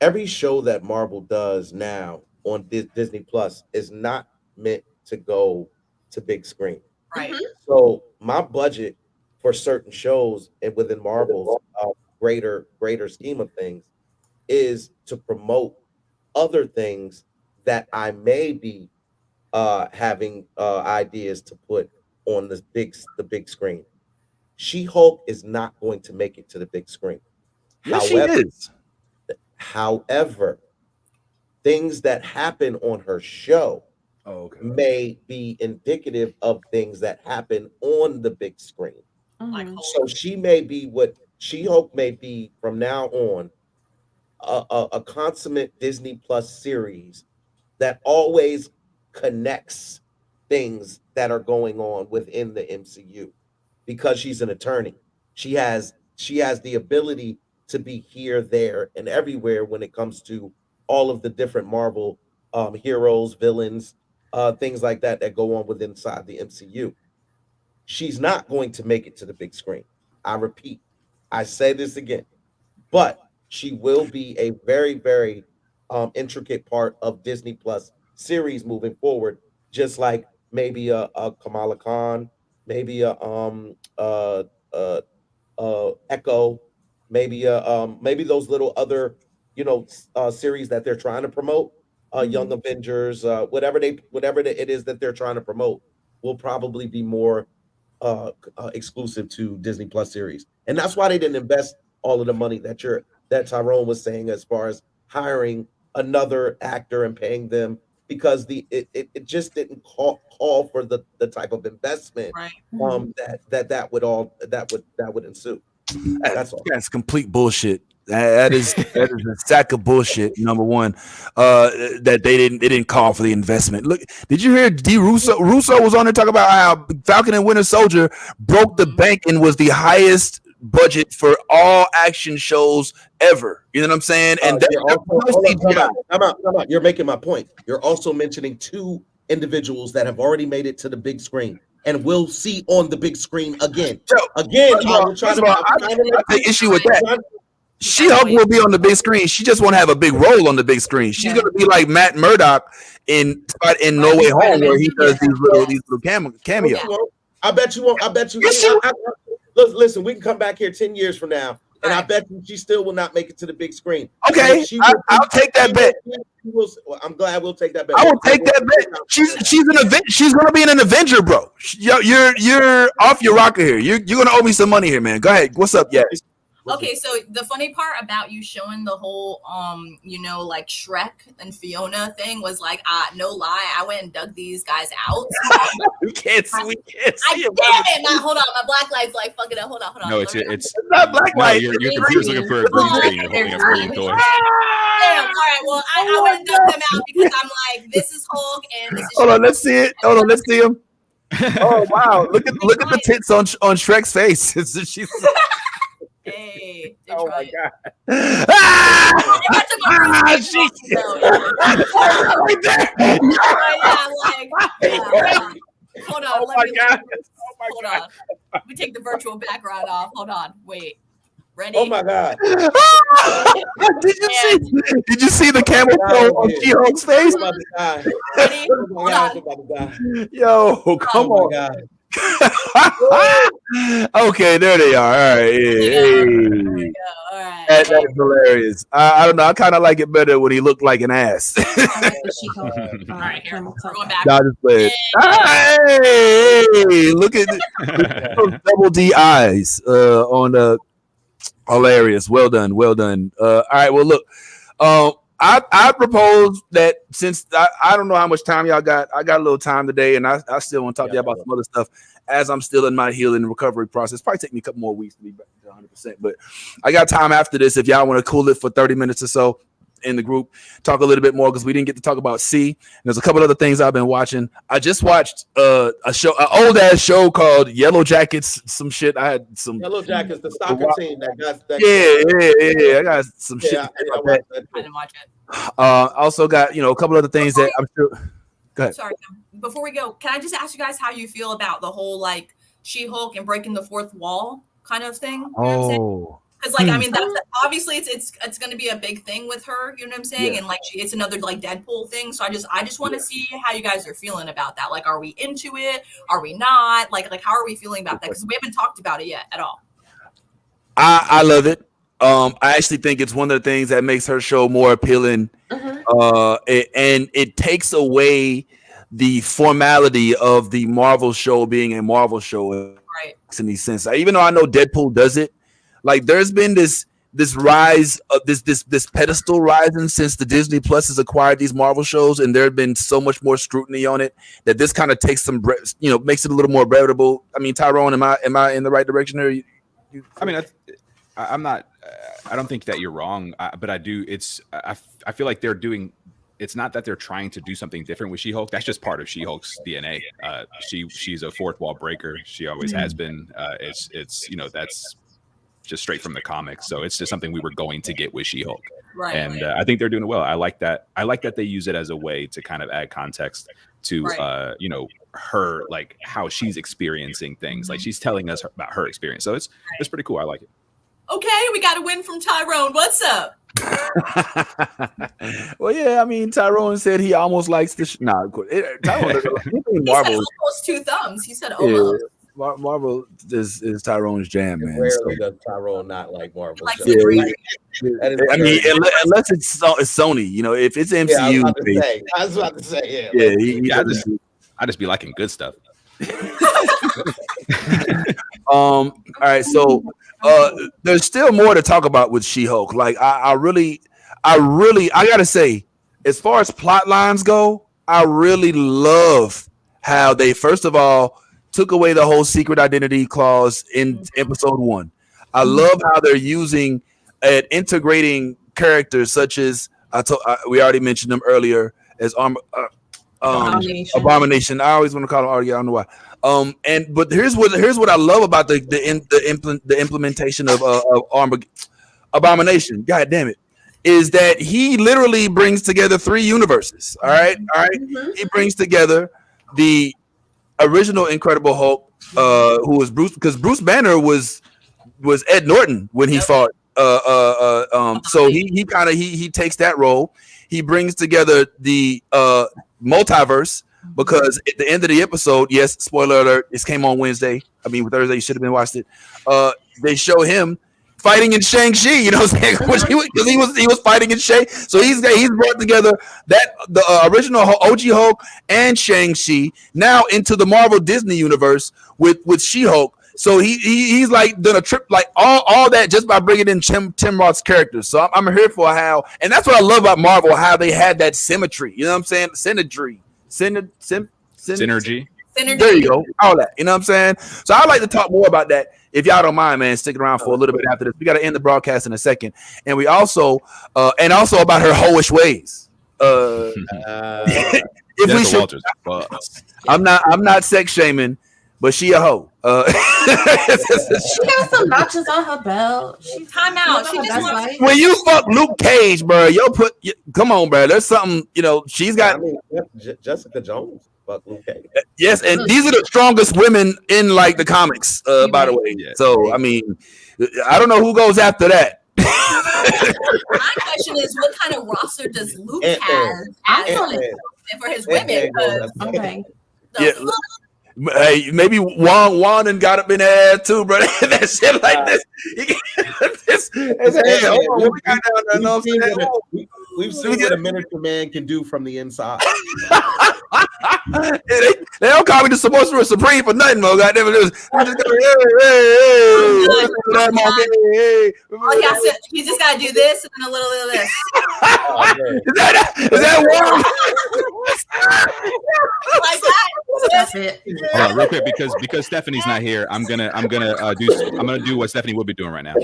Every show that Marvel does now on Disney Plus is not meant to go to big screen. Right. So my budget for certain shows and within Marvel's greater scheme of things is to promote other things that I may be having ideas to put on the big screen. She-Hulk is not going to make it to the big screen. Yes, she is. However, things that happen on her show okay. may be indicative of things that happen on the big screen. Mhm. So she may be what She-Hulk may be from now on a consummate Disney Plus series that always connects things that are going on within the MCU because she's an attorney. She has the ability to be here, there, and everywhere when it comes to all of the different Marvel heroes, villains, things like that that go on within inside the MCU. She's not going to make it to the big screen. I repeat, I say this again, but she will be a very, very intricate part of Disney Plus series moving forward, just like maybe a Kamala Khan, maybe a Echo, maybe those little other series that they're trying to promote, Young Avengers, whatever it is that they're trying to promote, will probably be more exclusive to Disney Plus series, and that's why they didn't invest all of the money that Tyrone was saying as far as hiring another actor and paying them because it just didn't call for the type of investment Right. that would ensue. That's all. That's complete bullshit. That is a sack of bullshit. Number one, that they didn't call for the investment. Look, did you hear D. Russo was on there talking about how Falcon and Winter Soldier broke the bank and was the highest budget for all action shows ever. You know what I'm saying? And Come on. You're making my point. You're also mentioning two individuals that have already made it to the big screen and we'll see on the big screen again. I take issue with that. She-Hulk will be on the big screen. She just won't have a big role on the big screen. She's gonna be like Matt Murdock in No Way Home, where he does these little cameos. I bet you won't. Listen, we can come back here 10 years from now, and I bet you she still will not make it to the big screen. Okay, I'll take that bet. I'm glad we'll take that bet. I will take that bet. She's gonna be in an Avenger, bro. You're off your rocker here. You're gonna owe me some money here, man. Go ahead. What's up? Yeah. Okay, so the funny part about you showing the whole like Shrek and Fiona thing was like, no lie, I went and dug these guys out. We can't see I did it. Now, hold on, my black light's like fucking up. Hold on. No, it's not black light. Your computer's looking for a green screen. You're holding a green toy. Damn, all right. Well, I went and dug them out because I'm like, this is Hulk and this is. Hold on, let's see it. Hold on, let's see him. Oh wow! Look at the tits on Shrek's face. She's. Hey, oh my god! Hold on. Hold on. Let me take the virtual background off. Hold on. Wait. Ready? Oh my god! Did you see the camel toe on She-Hulk's face? Ready? Hold on. Yo, come on. God. Okay, there they are. All right, There we go. All right. That's hilarious. I don't know. I kind of like it better when he looked like an ass. All right, here. We're going back. God just played. Hey, look at those double D eyes on the hilarious. Well done. All right. Well, look. I propose that since I don't know how much time y'all got, I got a little time today, and I still want to talk to you about some other stuff as I'm still in my healing and recovery process. Probably take me a couple more weeks to be back to 100%, but I got time after this if y'all want to cool it for 30 minutes or so in the group, talk a little bit more because we didn't get to talk about C. And there's a couple other things I've been watching. I just watched an old ass show called Yellow Jackets. Some shit. I had some Yellow Jackets, the soccer team that yeah. I got some shit. I didn't watch it. Also got a couple other things that I'm sure. Go ahead. Sorry. Before we go, can I just ask you guys how you feel about the whole like She-Hulk and breaking the fourth wall kind of thing? You know what I'm saying? Because I mean, that's obviously it's going to be a big thing with her. You know what I'm saying? Yeah. And like it's another like Deadpool thing. So I just want to see how you guys are feeling about that. Like, are we into it? Are we not? Like how are we feeling about that? Because we haven't talked about it yet at all. I love it. I actually think it's one of the things that makes her show more appealing. And it takes away the formality of the Marvel show being a Marvel show. Right. In any sense, even though I know Deadpool does it, like there's been this this rise of this pedestal rising since the Disney Plus has acquired these Marvel shows, and there have been so much more scrutiny on it that this kind of takes some, makes it a little more breathable. I mean, Tyrone, am I in the right direction here? I mean, I'm not. I don't think that you're wrong, but I do. I feel like they're doing. It's not that they're trying to do something different with She-Hulk. That's just part of She-Hulk's DNA. She's a fourth wall breaker. She always has been. It's that's just straight from the comics. So it's just something we were going to get with She-Hulk. Right. And I think they're doing it well. I like that. I like that they use it as a way to kind of add context to her, like how she's experiencing things. Like she's telling us about her experience. So it's pretty cool. I like it. Okay, we got a win from Tyrone. What's up? Well, yeah, I mean, Tyrone said he almost likes the Tyrone Marvel. He said almost 2 thumbs. He said almost. Yeah, Marvel is Tyrone's jam, man. Rarely does Tyrone not like Marvel. Like I mean, unless it's Sony, if it's MCU. Yeah, I was about to say, I just be liking good stuff. All right, so there's still more to talk about with She-Hulk. Like I gotta say, as far as plot lines go, I really love how they first of all took away the whole secret identity clause in episode 1. I love how they're using and integrating characters such as we already mentioned them earlier as Abomination. I always want to call him Artie. I don't know why. But here's what I love about the implementation of Abomination. God damn it, is that he literally brings together 3 universes. All right. Mm-hmm. He brings together the original Incredible Hulk, who was Bruce, because Bruce Banner was Ed Norton when he fought. So he takes that role. He brings together the multiverse, because at the end of the episode, yes, spoiler alert, this came on Wednesday. I mean, Thursday, you should have been watched it. They show him fighting in Shang-Chi, you know what I'm saying? Because he was fighting in Shang. So he's brought together the original OG Hulk and Shang-Chi now into the Marvel Disney universe with She-Hulk. So he's like done a trip, like all that just by bringing in Tim Roth's characters. So I'm here for how, and that's what I love about Marvel, how they had that symmetry. You know what I'm saying? Synergy. There you go. All that. You know what I'm saying? So I'd like to talk more about that. If y'all don't mind, man, sticking around for a little bit after this. We got to end the broadcast in a second. And we also about her hoish ways. If we should, I'm not sex shaming, but she a hoe. She got some notches on her belt. Time out. She just wants. When you fuck Luke Cage, bro, come on, bro. There's something, she's got. I mean, Jessica Jones, fuck Luke Cage. Yes, and these are the strongest women in like the comics, by the way. Yeah. So I mean, I don't know who goes after that. My question is, what kind of roster does Luke have for his women? Okay. Hey, maybe Juan and got up in there too, bro. That shit like this. We've seen what a miniature man can do from the inside. They don't call me the Sorcerer Supreme for nothing, bro. Goddamn it! He just got to do this and then a little bit of this. Is that one? Like that. That's it. Hold on, real quick, because Stephanie's not here. I'm gonna do what Stephanie would be doing right now.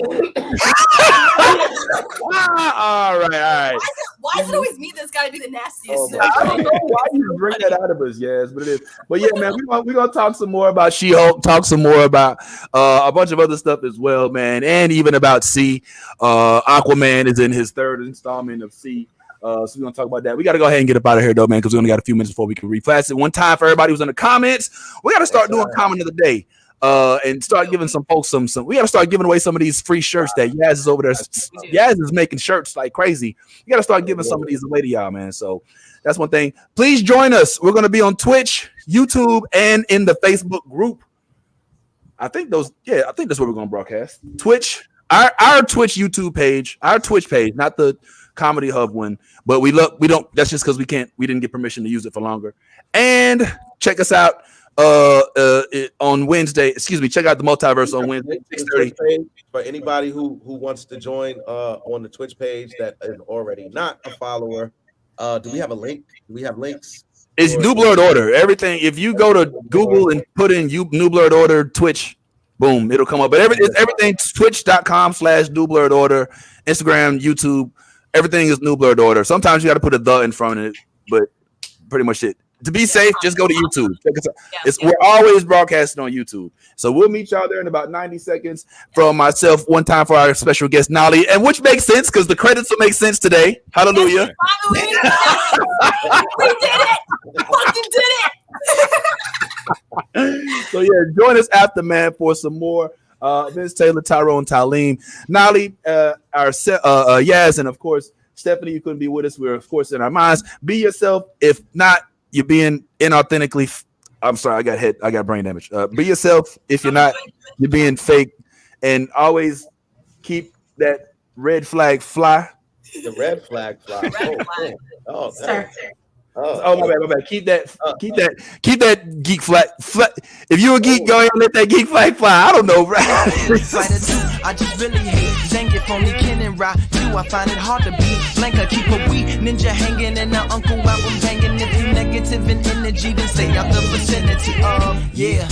All right. Why is it always me that's got to do the nastiest? I don't know why you bring that out of us, yes, but it is. But yeah, man, we're gonna talk some more about She-Hulk, talk some more about a bunch of other stuff as well, man, and even about C. Aquaman is in his 3rd installment of C. So we're gonna talk about that. We gotta go ahead and get up out of here though, man, because we only got a few minutes before we can reflash it. One time for everybody who's in the comments, we gotta start doing comment of the day. And start giving some folks some. We got to start giving away some of these free shirts that Yaz is over there. Yaz is making shirts like crazy. You got to start giving some of these away to y'all, man. So that's one thing. Please join us. We're going to be on Twitch, YouTube, and in the Facebook group. I think that's where we're going to broadcast. Twitch, our Twitch YouTube page, our Twitch page, not the Comedy Hub one, but we don't. That's just because we didn't get permission to use it for longer. And check us out. on Wednesday. Excuse me. Check out the Multiverse on Wednesday, 6:30. For anybody who wants to join on the Twitch page that is already not a follower, do we have a link? Do we have links? It's New Blerd Order. Everything. If you go to Google and put in New Blerd Order Twitch, boom, it'll come up. But everything twitch.com/New Blerd Order, Instagram, YouTube, everything is New Blerd Order. Sometimes you got to put a "the" in front of it, but pretty much it. To be safe, just go to YouTube. Check us out. We're always broadcasting on YouTube. So we'll meet y'all there in about 90 seconds. From myself, one time for our special guest, Nolly, and which makes sense because the credits will make sense today. Hallelujah. We did it! We fucking did it! So yeah, join us after, man, for some more Vince Taylor, Tyrone, Talim, Nolly, Yaz, and of course Stephanie. You couldn't be with us. We're of course in our minds. Be yourself. If not, you're being inauthentically. I'm sorry, I got brain damage. Be yourself. If you're not, you're being fake. And always keep that red flag fly. The red flag fly. Oh, Sir. Oh, my bad. Keep that geek flag. If you're a geek, go ahead and let that geek flag fly. I don't know, bro. I just really hate Zank if only Ken and Ra too. I find it hard to be Blanca, keep a wee ninja hanging and our uncle album banging. If you negative in energy, then stay out the vicinity of yeah.